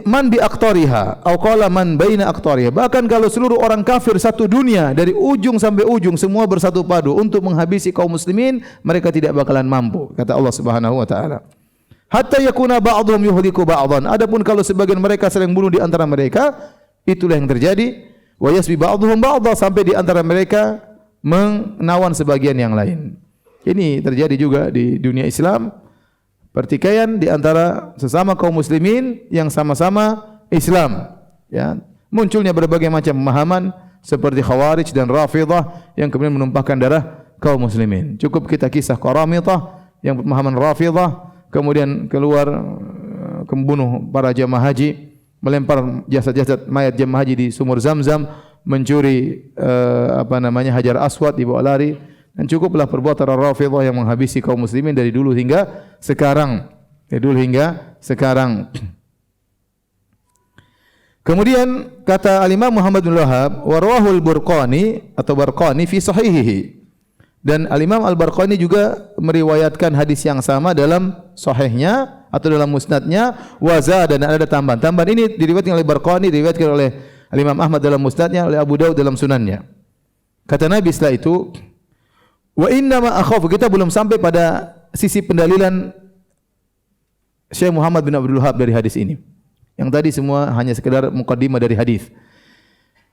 man bi aqtariha aw qala man baina aqtariha. Bahkan kalau seluruh orang kafir satu dunia dari ujung sampai ujung semua bersatu padu untuk menghabisi kaum muslimin, mereka tidak bakalan mampu, kata Allah Subhanahu wa taala. Hatta yakuna ba'dhum yuhliku ba'dhan. Adapun kalau sebagian mereka saling bunuh di antara mereka, itulah yang terjadi. Wa yasbi ba'dhum ba'dha, sampai di antara mereka menawan sebagian yang lain. Ini terjadi juga di dunia Islam. Pertikaian di antara sesama kaum muslimin yang sama-sama Islam, ya. Munculnya berbagai macam pemahaman seperti Khawarij dan Rafidhah yang kemudian menumpahkan darah kaum muslimin. Cukup kita kisah Qaramithah yang pemahaman Rafidhah kemudian keluar membunuh para jemaah haji, melempar jasad-jasad mayat jemaah haji di sumur Zamzam, mencuri Hajar Aswad, dibawa lari. Dan cukuplah perbuatan Rafidhah yang menghabisi kaum muslimin dari dulu hingga sekarang. Dari dulu hingga sekarang. Kemudian kata Al-Imam Muhammad bin Wahhab, wa rawahul Burqani atau Barqani fi sahihihi. Dan Al-Imam Al-Barqani juga meriwayatkan hadis yang sama dalam sahihnya atau dalam musnadnya, wa zada, dan ada tambahan. Tambahan ini diriwayatkan oleh Barqani, diriwayatkan oleh Al-Imam Ahmad dalam musnadnya, oleh Abu Daud dalam sunannya. Kata Nabi setelah itu, wa inna ma akhafu, kita belum sampai pada sisi pendalilan Syekh Muhammad bin Abdul Wahhab dari hadis ini. Yang tadi semua hanya sekedar muqaddimah dari hadis.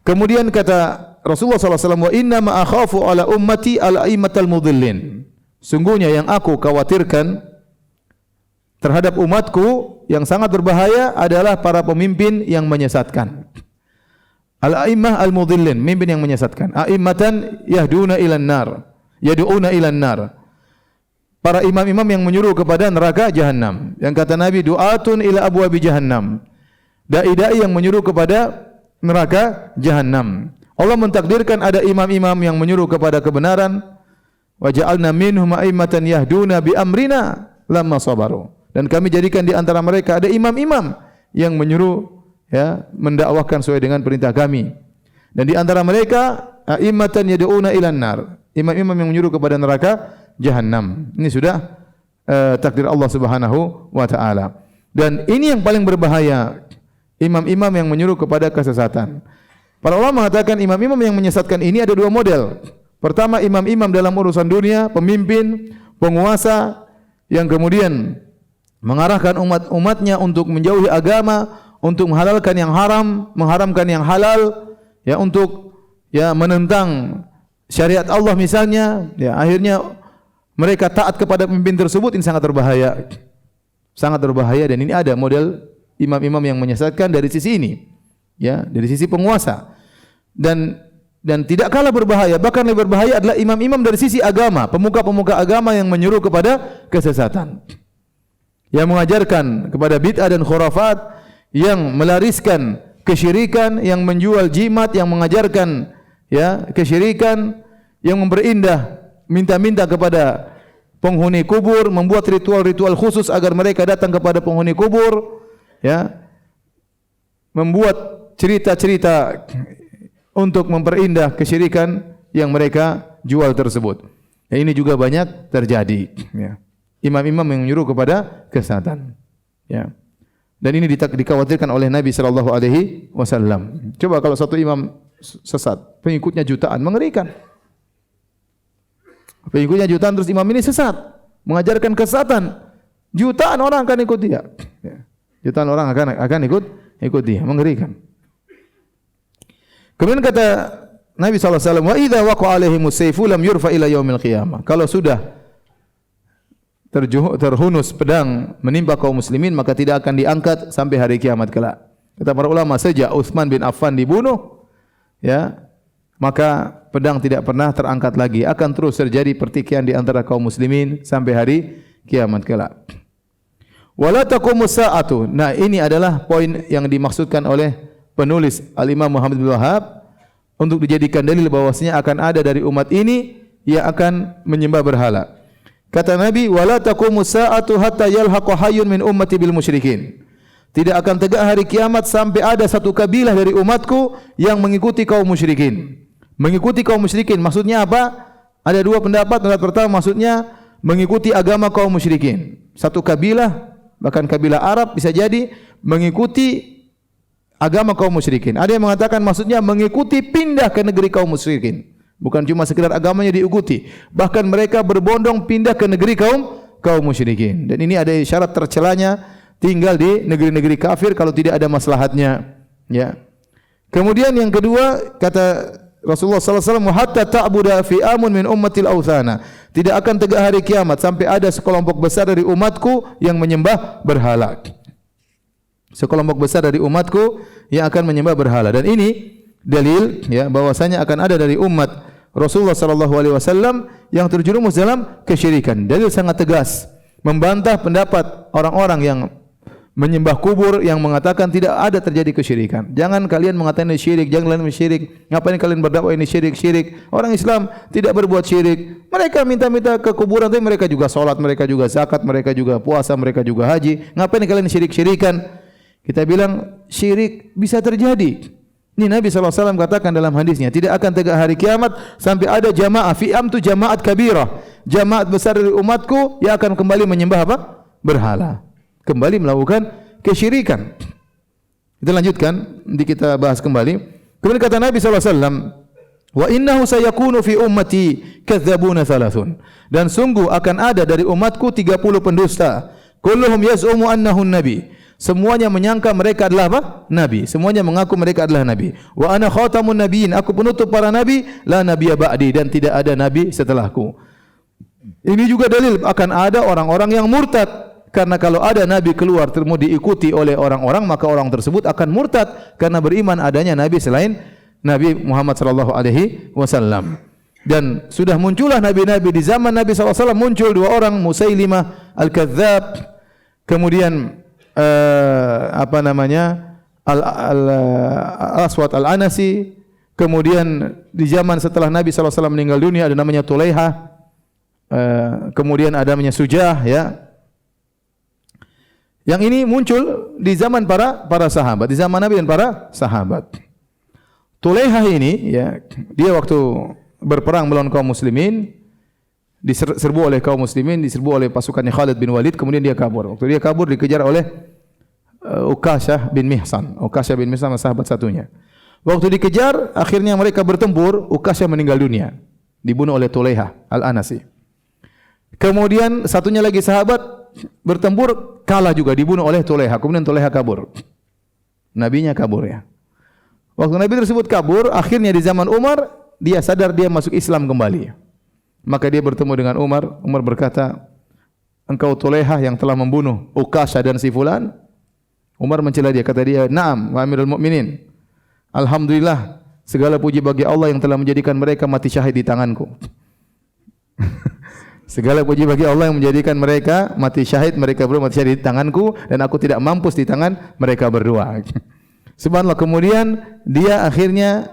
Kemudian kata Rasulullah SAW, wa inna ma akhafu ala ummati al-a'immatal mudhillin. Sungguhnya yang aku khawatirkan terhadap umatku yang sangat berbahaya adalah para pemimpin yang menyesatkan. Al-a'immah al-mudhillin, pemimpin yang menyesatkan. A'immatan yahduna ilan nar, yad'una ilan nar. Para imam-imam yang menyuruh kepada neraka jahannam. Yang kata Nabi, du'atun ila abwabi jahannam. Dai-dai yang menyuruh kepada neraka jahannam. Allah mentakdirkan ada imam-imam yang menyuruh kepada kebenaran. Wa ja'alna minhum a'immatan yahduna bi amrina lamma sabaru. Dan kami jadikan di antara mereka ada imam-imam yang menyuruh, ya, mendakwahkan sesuai dengan perintah kami. Dan di antara mereka a'immatan yad'una ilan nar. Imam-imam yang menyuruh kepada neraka jahannam. Ini sudah takdir Allah Subhanahu wa taala. Dan ini yang paling berbahaya, imam-imam yang menyuruh kepada kesesatan. Para ulama mengatakan imam-imam yang menyesatkan ini ada dua model. Pertama, imam-imam dalam urusan dunia, pemimpin, penguasa yang kemudian mengarahkan umat-umatnya untuk menjauhi agama, untuk menghalalkan yang haram, mengharamkan yang halal, ya, untuk, ya, menentang syariat Allah misalnya, ya, akhirnya mereka taat kepada pemimpin tersebut. Ini sangat berbahaya. Sangat berbahaya, dan ini ada model imam-imam yang menyesatkan dari sisi ini, ya, dari sisi penguasa. Dan tidak kalah berbahaya, bahkan lebih berbahaya adalah imam-imam dari sisi agama, pemuka-pemuka agama yang menyuruh kepada kesesatan, yang mengajarkan kepada bid'ah dan khurafat, yang melariskan kesyirikan, yang menjual jimat, yang mengajarkan, ya, kesyirikan, yang memperindah, minta-minta kepada penghuni kubur, membuat ritual-ritual khusus agar mereka datang kepada penghuni kubur, ya, membuat cerita-cerita untuk memperindah kesyirikan yang mereka jual tersebut. Ya, ini juga banyak terjadi, ya. Imam-imam yang menyuruh kepada kesesatan, ya. Dan ini dikhawatirkan oleh Nabi sallallahu alaihi wasallam. Coba kalau satu imam sesat, pengikutnya jutaan, mengerikan. Pengikutnya jutaan, terus imam ini sesat, mengajarkan kesesatan, jutaan orang akan ikut dia. Ya. Jutaan orang akan ikut dia, mengerikan. Kemudian kata Nabi SAW, wa idza waqa alaihimus sayfu lam yurfa ila yaumil qiyamah. Kalau sudah terhunus pedang menimpa kaum muslimin, maka tidak akan diangkat sampai hari kiamat kelak. Kata para ulama, sejak Utsman bin Affan dibunuh, ya, maka pedang tidak pernah terangkat lagi. Akan terus terjadi pertikaian di antara kaum muslimin sampai hari kiamat kelak. Wala taqumus sa'atu. Nah, ini adalah poin yang dimaksudkan oleh penulis Al-Imam Muhammad bin Wahhab untuk dijadikan dalil bahwasanya akan ada dari umat ini yang akan menyembah berhala. Kata Nabi, wala taqumus sa'atu hatta yalhaqa hayyun min ummati bil musyrikin. Tidak akan tegak hari kiamat sampai ada satu kabilah dari umatku yang mengikuti kaum musyrikin. Mengikuti kaum musyrikin maksudnya apa? Ada dua pendapat. Pendapat pertama maksudnya mengikuti agama kaum musyrikin. Satu kabilah, bahkan kabilah Arab bisa jadi mengikuti agama kaum musyrikin. Ada yang mengatakan maksudnya mengikuti pindah ke negeri kaum musyrikin. Bukan cuma sekedar agamanya diikuti, bahkan mereka berbondong pindah ke negeri kaum musyrikin. Dan ini ada syarat tercelanya tinggal di negeri-negeri kafir kalau tidak ada maslahatnya, ya. Kemudian yang kedua kata Rasulullah SAW, hatta ta'buda fi amun min ummatil authana. Tidak akan tegak hari kiamat sampai ada sekelompok besar dari umatku yang menyembah berhala. Sekelompok besar dari umatku yang akan menyembah berhala. Dan ini dalil, ya, bahwasanya akan ada dari umat Rasulullah SAW yang terjerumus dalam kesyirikan. Dalil sangat tegas membantah pendapat orang-orang yang menyembah kubur yang mengatakan tidak ada terjadi kesyirikan. Jangan kalian mengatakan ini syirik, jangan kalian syirik. Ngapain kalian berdakwah ini syirik? Orang Islam tidak berbuat syirik. Mereka minta-minta ke kuburan, tapi mereka juga salat, mereka juga zakat, mereka juga puasa, mereka juga haji. Ngapain kalian syirik-syirikan? Kita bilang syirik bisa terjadi. Ini Nabi SAW katakan dalam hadisnya, tidak akan tegak hari kiamat sampai ada jamaah, fi'am tu jamaat kabirah, jamaat besar dari umatku yang akan kembali menyembah apa? Berhala. Kembali melakukan kesyirikan. Kita lanjutkan, nanti kita bahas kembali. Kemudian kata Nabi SAW, wa innahu sayakunu fi ummati kadzabuna thalathun. Dan sungguh akan ada dari umatku 30 pendusta. Kulluhum yaz'umu annahu nabi. Semuanya menyangka mereka adalah apa? Nabi. Semuanya mengaku mereka adalah nabi. Wa ana khatamun nabiyyin. Aku penutup para nabi, la nabiyya ba'di, dan tidak ada nabi setelahku. Ini juga dalil akan ada orang-orang yang murtad. Karena kalau ada nabi keluar mau diikuti oleh orang-orang, maka orang tersebut akan murtad karena beriman adanya nabi selain Nabi Muhammad sallallahu alaihi wasallam. Dan sudah muncullah nabi-nabi di zaman Nabi sallallahu alaihi wasallam, muncul dua orang, Musailimah al-Kadzdzab, kemudian Al-Aswad al-Anasi, kemudian di zaman setelah Nabi sallallahu alaihi wasallam meninggal dunia ada namanya Tulaiha, kemudian ada namanya Sujah, ya. Yang ini muncul di zaman para sahabat, di zaman Nabi dan para sahabat. Tulaiha ini, ya, dia waktu berperang melawan kaum muslimin, diserbu oleh kaum muslimin, diserbu oleh pasukannya Khalid bin Walid, kemudian dia kabur. Waktu dia kabur dikejar oleh Uqasyah bin Mihsan. Uqasyah bin Mihsan sahabat satunya. Waktu dikejar, akhirnya mereka bertempur, Uqasyah meninggal dunia, dibunuh oleh Tulaiha al-Anasi. Kemudian satunya lagi sahabat bertempur, kalah juga, dibunuh oleh Tulaiha. Kemudian Tulaiha kabur. Nabinya kabur, ya. Waktu Nabi tersebut kabur, akhirnya di zaman Umar, dia sadar dia masuk Islam kembali. Maka dia bertemu dengan Umar. Umar berkata, engkau Tulaiha yang telah membunuh Uqasyah dan si fulan? Umar mencela dia, kata dia, "Na'am, wa amirul mu'minin. Alhamdulillah, segala puji bagi Allah yang telah menjadikan mereka mati syahid di tanganku." Segala puji bagi Allah yang menjadikan mereka mati syahid, mereka berdua mati syahid di tanganku, dan aku tidak mampus di tangan mereka berdua. Subhanallah. Kemudian dia akhirnya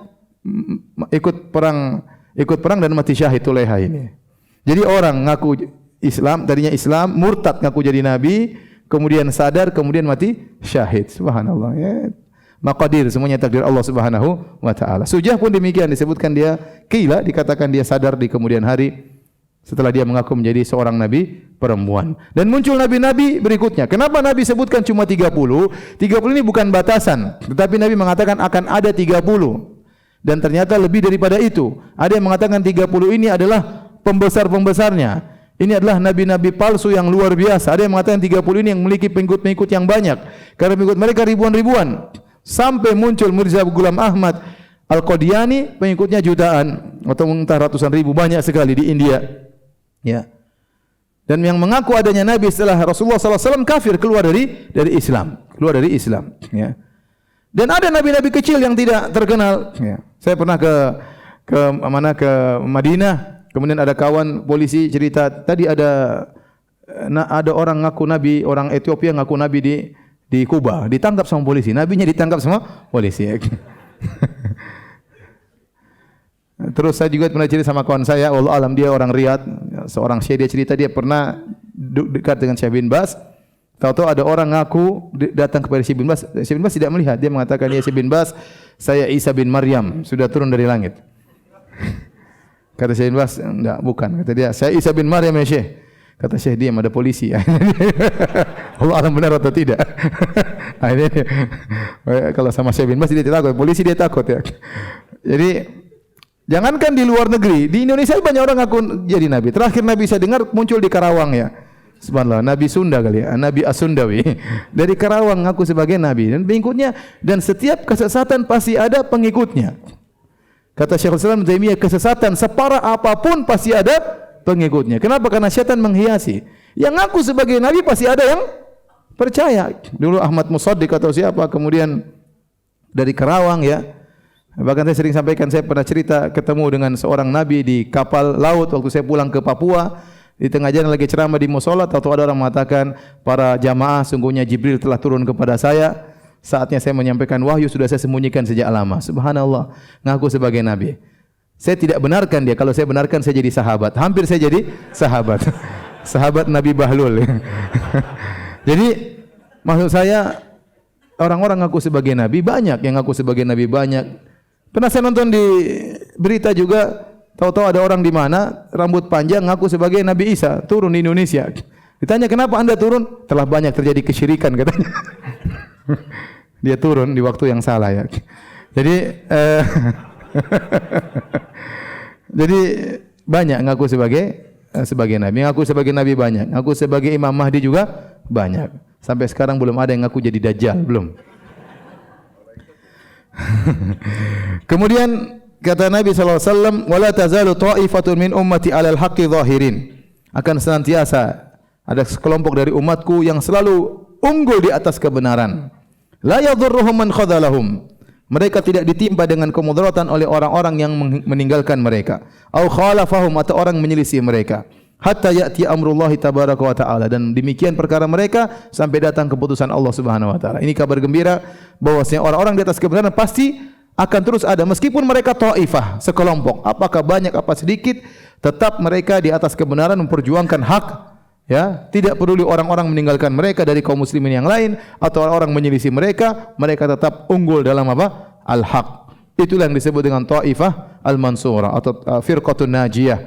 ikut perang dan mati syahid Tulaiha ini. Jadi orang ngaku Islam, tadinya Islam, murtad ngaku jadi nabi, kemudian sadar, kemudian mati syahid. Subhanallah, ya. Maqadir, semuanya takdir Allah Subhanahu wa taala. Sujah pun demikian, disebutkan dia qila, dikatakan dia sadar di kemudian hari setelah dia mengaku menjadi seorang nabi perempuan. Dan muncul nabi-nabi berikutnya. Kenapa Nabi sebutkan cuma 30? 30 ini bukan batasan, tetapi Nabi mengatakan akan ada 30. Dan ternyata lebih daripada itu. Ada yang mengatakan 30 ini adalah pembesar-pembesarnya. Ini adalah nabi-nabi palsu yang luar biasa. Ada yang mengatakan 30 ini yang memiliki pengikut-pengikut yang banyak. Karena pengikut mereka ribuan-ribuan. Sampai muncul Mirza Ghulam Ahmad Al-Qadiani, pengikutnya jutaan atau entah ratusan ribu, banyak sekali di India. Ya. Dan yang mengaku adanya nabi setelah Rasulullah SAW kafir, keluar dari Islam, ya. Dan ada nabi-nabi kecil yang tidak terkenal, ya. Saya pernah ke Madinah, kemudian ada kawan polisi cerita, tadi ada orang ngaku nabi, orang Ethiopia ngaku nabi di Kuba, ditangkap sama polisi. Nabinya ditangkap sama polisi, ya. Terus saya juga pernah cerita sama kawan saya, wallahu alam, dia orang Riyadh, seorang Syekh, dia cerita dia pernah dekat dengan Syekh bin Baz. Tahu-tahu ada orang ngaku datang kepada Syekh bin Baz. Syekh bin Baz tidak melihat, dia mengatakan, "Ya Syekh bin Baz, saya Isa bin Maryam, sudah turun dari langit." Kata Syekh bin Baz, "Enggak, bukan." Kata dia, "Saya Isa bin Maryam ya Syekh." Kata Syekh, "Diam, ada polisi." Allah alam benar atau tidak. Akhirnya kalau sama Syekh bin Baz dia takut, polisi dia takut, ya. Jadi jangankan di luar negeri, di Indonesia banyak orang ngaku jadi nabi. Terakhir Nabi saya dengar muncul di Karawang, ya. Subhanallah, Nabi Sunda kali ya, Nabi Asundawi. Dari Karawang ngaku sebagai nabi dan pengikutnya, dan setiap kesesatan pasti ada pengikutnya. Kata Syekhul Islam Ibnu Taimiyah, kesesatan separah apapun pasti ada pengikutnya. Kenapa? Karena syaitan menghiasi. Yang ngaku sebagai nabi pasti ada yang percaya. Dulu Ahmad Musaddiq atau siapa, kemudian dari Karawang, ya. Bahkan saya sering sampaikan, saya pernah cerita ketemu dengan seorang nabi di kapal laut waktu saya pulang ke Papua. Di tengah jalan lagi ceramah di mushola, tahu-tahu ada orang mengatakan, para jamaah, sungguhnya Jibril telah turun kepada saya. Saatnya saya menyampaikan wahyu, sudah saya sembunyikan sejak lama. Subhanallah, ngaku sebagai nabi. Saya tidak benarkan dia. Kalau saya benarkan, saya jadi sahabat. Hampir saya jadi sahabat. Sahabat Nabi Bahlul. Jadi maksud saya, orang-orang ngaku sebagai nabi banyak, yang ngaku sebagai nabi banyak. Pernah saya nonton di berita juga, tahu-tahu ada orang di mana rambut panjang ngaku sebagai Nabi Isa turun di Indonesia. Ditanya, kenapa Anda turun? Telah banyak terjadi kesyirikan katanya. Dia turun di waktu yang salah ya. Jadi jadi banyak ngaku sebagai nabi, ngaku sebagai nabi banyak, ngaku sebagai Imam Mahdi juga banyak. Sampai sekarang belum ada yang ngaku jadi dajjal, belum. Kemudian kata Nabi SAW, wala tazalu ta'ifatun min ummati 'alal haqqi zahirin. Akan senantiasa ada sekelompok dari umatku yang selalu unggul di atas kebenaran. La yadhurruhum man khadhalahum. Mereka tidak ditimpa dengan kemudaratan oleh orang-orang yang meninggalkan mereka. Au khalafahum, atau orang menyelisih mereka. Hatta ya'ti amrullahi tabaraka wa ta'ala. Dan demikian perkara mereka sampai datang keputusan Allah Subhanahu wa taala. Ini kabar gembira bahwasanya orang-orang di atas kebenaran pasti akan terus ada, meskipun mereka taifah, sekelompok, apakah banyak apa sedikit, tetap mereka di atas kebenaran memperjuangkan hak, ya, tidak peduli orang-orang meninggalkan mereka dari kaum muslimin yang lain atau orang-orang menyelisih mereka, mereka tetap unggul dalam apa? Al-haq. Itulah yang disebut dengan taifah al-mansurah atau firqatun najiyah,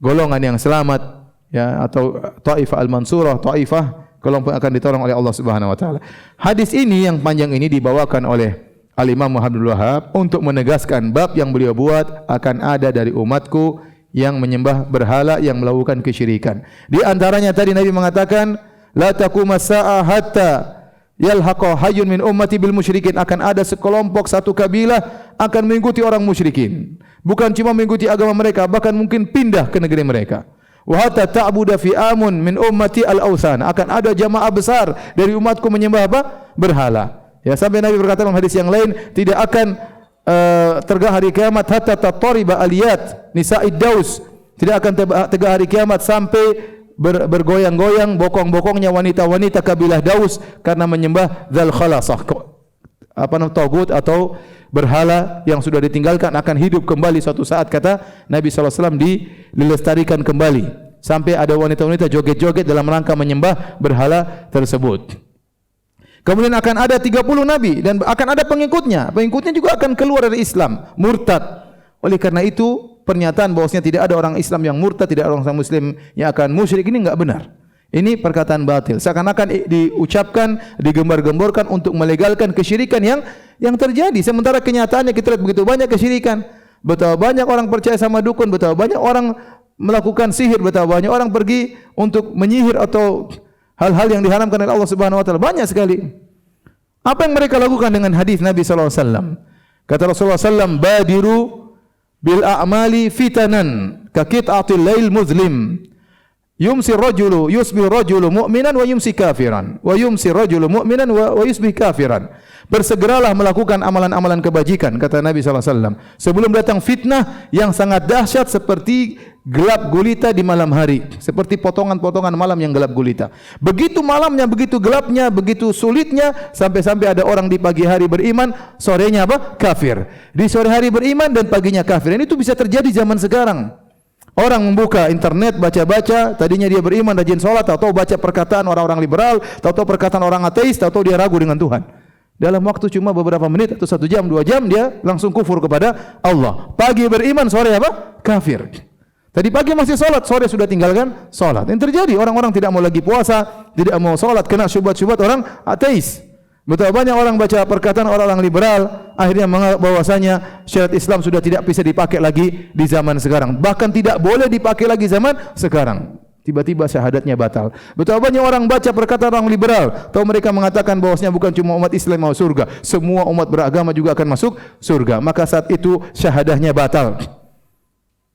golongan yang selamat, ya, atau taifah al-mansurah, taifah kelompok yang akan ditolong oleh Allah Subhanahu wa taala. Hadis ini yang panjang ini dibawakan oleh Al-Imam Muhammad Abdul Wahhab untuk menegaskan bab yang beliau buat, akan ada dari umatku yang menyembah berhala, yang melakukan kesyirikan. Di antaranya tadi Nabi mengatakan, la taqumas sa'a hatta yalhaqa hayyun min ummati bil musyrikin. Akan ada sekelompok, satu kabilah akan mengikuti orang musyrikin. Bukan cuma mengikuti agama mereka, bahkan mungkin pindah ke negeri mereka. Wa hatta ta'budu fi amun min ummati al-awthan. Akan ada jamaah besar dari umatku menyembah apa? Berhala. Ya, sampai Nabi berkata dalam hadis yang lain, tidak akan tegak hari kiamat hatta tatariba aliyat nisa'id daus. Tidak akan tegak hari kiamat sampai bergoyang-goyang bokong-bokongnya wanita-wanita kabilah Daus karena menyembah dzal khalasah, apa namanya, tagut atau berhala yang sudah ditinggalkan akan hidup kembali suatu saat, kata Nabi SAW, dilestarikan kembali sampai ada wanita-wanita joget-joget dalam rangka menyembah berhala tersebut. Kemudian akan ada 30 nabi dan akan ada pengikutnya. Pengikutnya juga akan keluar dari Islam, murtad. Oleh karena itu, pernyataan bahwasanya tidak ada orang Islam yang murtad, tidak ada orang Muslim yang akan musyrik, ini enggak benar. Ini perkataan batil. Seakan-akan diucapkan, digembar-gemborkan untuk melegalkan kesyirikan yang terjadi. Sementara kenyataannya kita lihat begitu banyak kesyirikan. Betapa banyak orang percaya sama dukun, betapa banyak orang melakukan sihir, betapa banyak orang pergi untuk menyihir atau hal-hal yang diharamkan oleh Allah Subhanahu wa taala, banyak sekali. Apa yang mereka lakukan dengan hadis Nabi sallallahu alaihi wasallam? Kata Rasulullah sallallahu alaihi wasallam, "Badiru bil a'mali fitanan ka qit'atil lail muzlim. Yumsi rajulu yusbih rajulu mu'minan wa yumsi kafiran, wa yumsi rajulu mu'minan wa yusbih kafiran." Bersegeralah melakukan amalan-amalan kebajikan, kata Nabi sallallahu alaihi wasallam, sebelum datang fitnah yang sangat dahsyat seperti gelap gulita di malam hari, seperti potongan-potongan malam yang gelap gulita. Begitu malamnya, begitu gelapnya, begitu sulitnya, sampai-sampai ada orang di pagi hari beriman, sorenya apa? Kafir. Di sore hari beriman dan paginya kafir. Ini itu bisa terjadi zaman sekarang. Orang membuka internet, baca-baca, tadinya dia beriman, rajin sholat, tahu-tahu baca perkataan orang-orang liberal, tahu-tahu perkataan orang ateis, tahu-tahu dia ragu dengan Tuhan. Dalam waktu cuma beberapa menit atau 1 jam, 2 jam, dia langsung kufur kepada Allah. Pagi beriman, sore apa? Kafir. Tadi pagi masih sholat, sore sudah tinggalkan sholat. Yang terjadi, orang-orang tidak mau lagi puasa, tidak mau sholat, kena syubhat-syubhat orang ateis. Betapa banyak orang baca perkataan orang-orang liberal, akhirnya menganggap bahwasanya syariat Islam sudah tidak bisa dipakai lagi di zaman sekarang. Bahkan tidak boleh dipakai lagi zaman sekarang. Tiba-tiba syahadatnya batal. Betapa banyak orang baca perkataan orang liberal, tahu mereka mengatakan bahwasanya bukan cuma umat Islam mau surga, semua umat beragama juga akan masuk surga. Maka saat itu syahadahnya batal.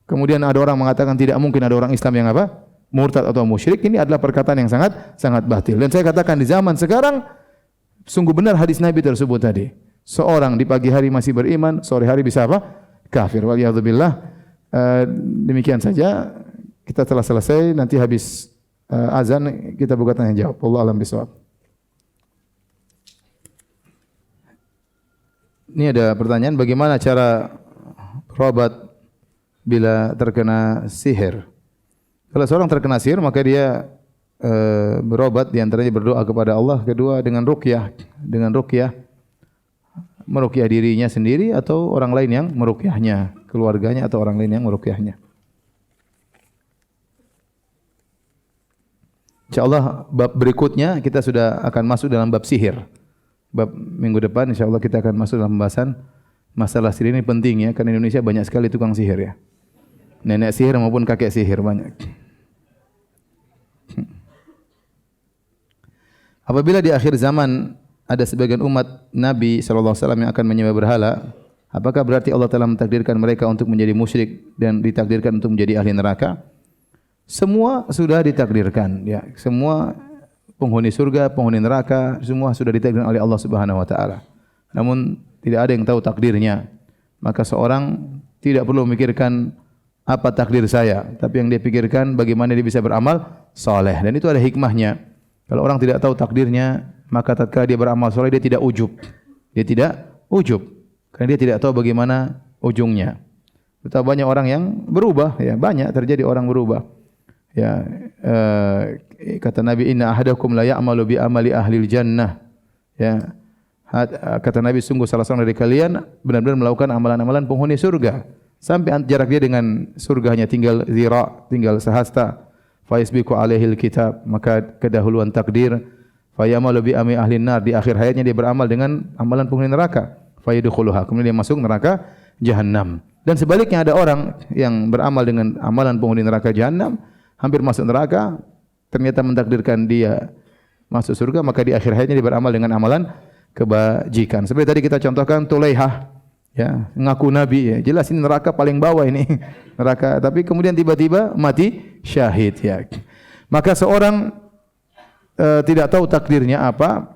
Kemudian ada orang mengatakan tidak mungkin ada orang Islam yang apa? Murtad atau musyrik. Ini adalah perkataan yang sangat batil. Dan saya katakan di zaman sekarang sungguh benar hadis Nabi tersebut tadi. Seorang di pagi hari masih beriman, sore hari bisa apa? Kafir. Waliyadzubillah. Demikian saja. kita telah selesai, nanti habis azan kita buka tanya jawab. Allah alam bisawab. Ini ada pertanyaan, bagaimana cara berobat bila terkena sihir? Kalau seorang terkena sihir, maka dia berobat, di antaranya berdoa kepada Allah, kedua dengan ruqyah, meruqyah dirinya sendiri atau orang lain yang meruqyahnya, keluarganya atau orang lain yang meruqyahnya. InsyaAllah bab berikutnya kita sudah akan masuk dalam bab sihir. Bab minggu depan insyaAllah kita akan masuk dalam pembahasan masalah sihir. Ini penting ya, karena Indonesia banyak sekali tukang sihir ya. Nenek sihir maupun kakek sihir banyak. Apabila di akhir zaman ada sebagian umat Nabi SAW yang akan menyembah berhala, apakah berarti Allah telah mentakdirkan mereka untuk menjadi musyrik dan ditakdirkan untuk menjadi ahli neraka? Semua sudah ditakdirkan ya. Semua penghuni surga, penghuni neraka, semua sudah ditakdirkan oleh Allah Subhanahu wa taala. Namun tidak ada yang tahu takdirnya. Maka seorang tidak perlu memikirkan apa takdir saya, tapi yang dia pikirkan bagaimana dia bisa beramal saleh, dan itu ada hikmahnya. Kalau orang tidak tahu takdirnya, maka tatkala dia beramal saleh dia tidak ujub. Dia tidak ujub karena dia tidak tahu bagaimana ujungnya. Betapa banyak orang yang berubah ya, banyak terjadi orang berubah. Ya, kata Nabi, inna ahadakum la ya'malu bi amali ahlil jannah. Ya, kata Nabi, sungguh salah seorang dari kalian benar-benar melakukan amalan-amalan penghuni surga sampai jarak dia dengan surganya tinggal zira, tinggal sehasta. Fa yasbiqu alaihil kitab, maka kedahuluan takdir. Fa ya'malu bi amali ahlin nar, di akhir hayatnya dia beramal dengan amalan penghuni neraka. Fa yadkhuluha, kemudian dia masuk neraka jahanam. Dan sebaliknya ada orang yang beramal dengan amalan penghuni neraka jahanam, hampir masuk neraka, ternyata mentakdirkan dia masuk surga, maka di akhir hayatnya dia beramal dengan amalan kebajikan. Seperti tadi kita contohkan Tulaihah, ya, ngaku nabi ya. Jelas ini neraka paling bawah ini. Neraka, tapi kemudian tiba-tiba mati syahid ya. Maka seorang tidak tahu takdirnya apa,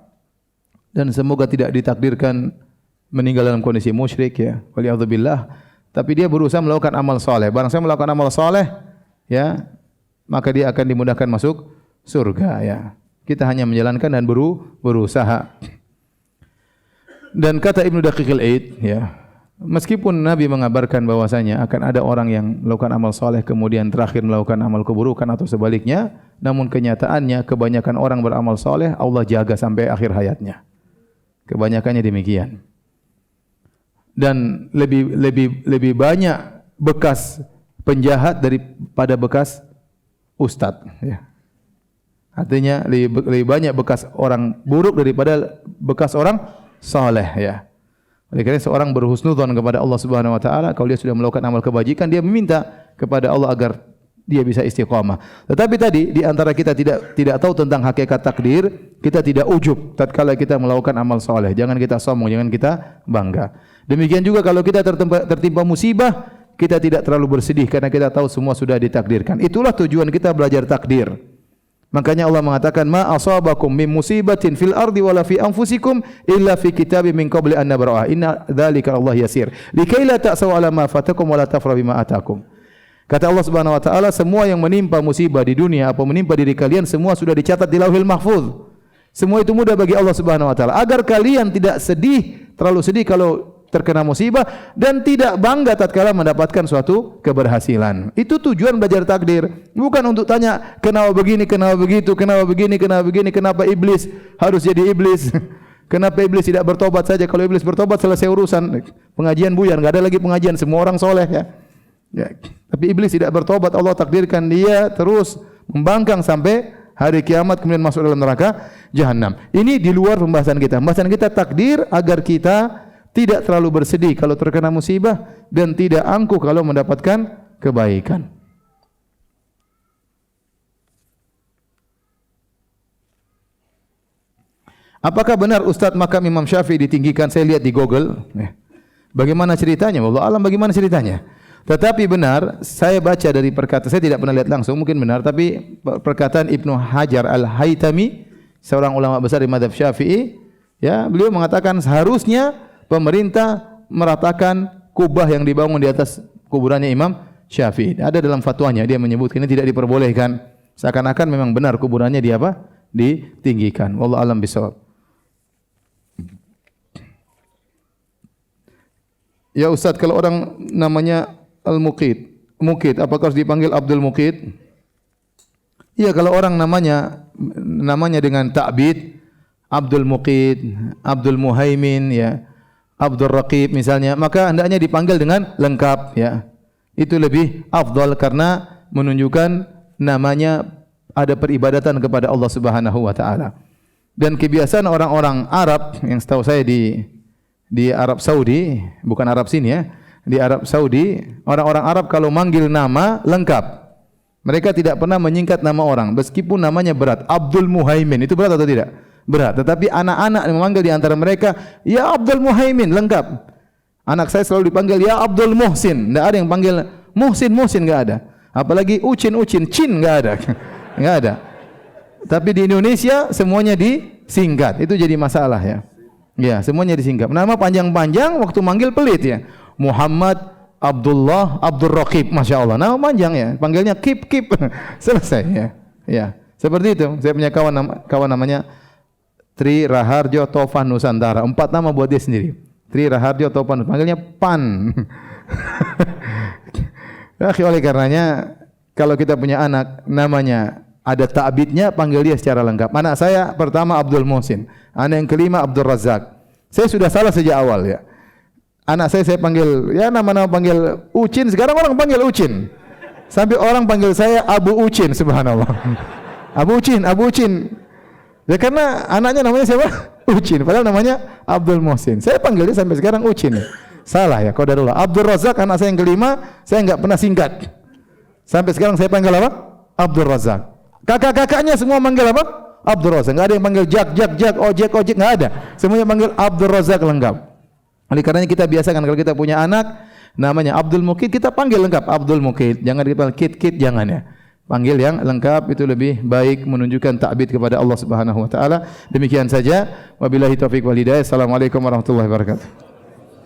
dan semoga tidak ditakdirkan meninggal dalam kondisi musyrik ya. Waliyadzubillah. Tapi dia berusaha melakukan amal saleh. Barang saya melakukan amal saleh ya, maka dia akan dimudahkan masuk surga ya. Kita hanya menjalankan dan berusaha. Dan kata Ibnu Daqiqil Aid ya, meskipun Nabi mengabarkan bahwasanya akan ada orang yang melakukan amal saleh kemudian terakhir melakukan amal keburukan atau sebaliknya, namun kenyataannya kebanyakan orang beramal saleh Allah jaga sampai akhir hayatnya. Kebanyakannya demikian. Dan lebih banyak bekas penjahat daripada bekas ustadz ya. Artinya lebih banyak bekas orang buruk daripada bekas orang saleh ya. Oleh karena seorang berhusnudzon kepada Allah Subhanahu wa taala, kalau dia sudah melakukan amal kebajikan, dia meminta kepada Allah agar dia bisa istiqamah. Tetapi tadi di antara kita tidak tahu tentang hakikat takdir, kita tidak ujub tatkala kita melakukan amal saleh. Jangan kita sombong, jangan kita bangga. Demikian juga kalau kita tertimpa musibah, kita tidak terlalu bersedih karena kita tahu semua sudah ditakdirkan. Itulah tujuan kita belajar takdir. Makanya Allah mengatakan, ma asabakum min musibatin fil ardi wala fi anfusikum illa fi kitabim min qabli an nabra'a. Inna dzalika Allah yasir. Likai la ta'saw ala ma fatakum wala tafrahu bima atakum. Kata Allah Subhanahu wa taala, semua yang menimpa musibah di dunia apa menimpa diri kalian semua sudah dicatat di Lauhil Mahfuz. Semua itu mudah bagi Allah Subhanahu wa taala agar kalian tidak sedih, terlalu sedih kalau terkena musibah, dan tidak bangga tatkala mendapatkan suatu keberhasilan. Itu tujuan belajar takdir. Bukan untuk tanya kenapa begini, kenapa begitu, kenapa begini, kenapa begini, kenapa iblis harus jadi iblis. Kenapa iblis tidak bertobat saja? Kalau iblis bertobat selesai urusan. Pengajian buyar, enggak ada lagi pengajian, semua orang soleh ya. Ya. Tapi iblis tidak bertobat, Allah takdirkan dia terus membangkang sampai hari kiamat, kemudian masuk dalam neraka jahanam. Ini di luar pembahasan kita. Pembahasan kita takdir agar kita tidak terlalu bersedih kalau terkena musibah dan tidak angkuh kalau mendapatkan kebaikan. Apakah benar Ustaz makam Imam Syafi'i ditinggikan? Saya lihat di Google. Bagaimana ceritanya? Wallahu alam bagaimana ceritanya. Tetapi benar, saya baca dari perkataan, saya tidak pernah lihat langsung, mungkin benar, tapi perkataan Ibnu Hajar Al-Haytami, seorang ulama besar di mazhab Syafi'i, ya, beliau mengatakan seharusnya pemerintah meratakan kubah yang dibangun di atas kuburannya Imam Syafi'i. Ada dalam fatwanya dia menyebutkan ini tidak diperbolehkan. Seakan-akan memang benar kuburannya di apa? Ditinggikan. Wallahu a'lam bishawab. Ya Ustaz, kalau orang namanya Al-Muqit, apakah harus dipanggil Abdul Muqit? Iya, kalau orang namanya dengan ta'bid, Abdul Muqit, Abdul Muhaimin, ya, Abdul Raqib misalnya, maka hendaknya dipanggil dengan lengkap, ya. Itu lebih afdal karena menunjukkan namanya ada peribadatan kepada Allah Subhanahu wa taala. Dan kebiasaan orang-orang Arab yang setahu saya di Arab Saudi, bukan Arab sini ya, di Arab Saudi, orang-orang Arab kalau manggil nama lengkap. Mereka tidak pernah menyingkat nama orang, meskipun namanya berat. Abdul Muhaimin, itu berat atau tidak? Berat. Tetapi anak-anak memanggil di antara mereka, ya Abdul Muhaimin, lengkap. Anak saya selalu dipanggil, ya Abdul Muhsin. Tidak ada yang panggil Muhsin, enggak ada. Apalagi Ucin, Cin, enggak ada. Enggak ada. Tapi di Indonesia semuanya disingkat. Itu jadi masalah ya. Ya, semuanya disingkat. Nama panjang-panjang, waktu manggil pelit ya. Muhammad, Abdullah, Abdul Raqib, Masya Allah. Nama panjang ya. Panggilnya Kip. Selesai ya. Ya, seperti itu. Saya punya kawan namanya Tri Raharjo Tovan Nusantara. 4 nama buat dia sendiri. Tri Raharjo Tovan, panggilnya Pan. Oleh karenanya, kalau kita punya anak namanya ada ta'bidnya, panggil dia secara lengkap. Anak saya pertama Abdul Muhsin, anak yang kelima Abdul Razak. Saya sudah salah sejak awal ya. Anak saya panggil, ya nama-nama panggil Ucin, sekarang orang panggil Ucin. Sampai orang panggil saya Abu Ucin, subhanallah. Abu Ucin. Ya karena anaknya namanya siapa? Ucin, padahal namanya Abdul Muhsin. Saya panggil dia sampai sekarang Ucin. Salah ya, qadarullah. Abdul Razak anak saya yang kelima, saya enggak pernah singkat. Sampai sekarang saya panggil apa? Abdul Razak. Kakak-kakaknya semua panggil apa? Abdul Razak. Enggak ada yang panggil Jak, ojek, enggak ada. Semuanya panggil Abdul Razak lengkap. Oleh karenanya kita biasakan kalau kita punya anak namanya Abdul Muqit, kita panggil lengkap Abdul Muqit. Jangan dipanggil Kit, jangan ya. Panggil yang lengkap, itu lebih baik, menunjukkan ta'bid kepada Allah Subhanahu wa taala. Demikian saja. Wabillahi taufiq wal hidayah. Assalamualaikum warahmatullahi wabarakatuh.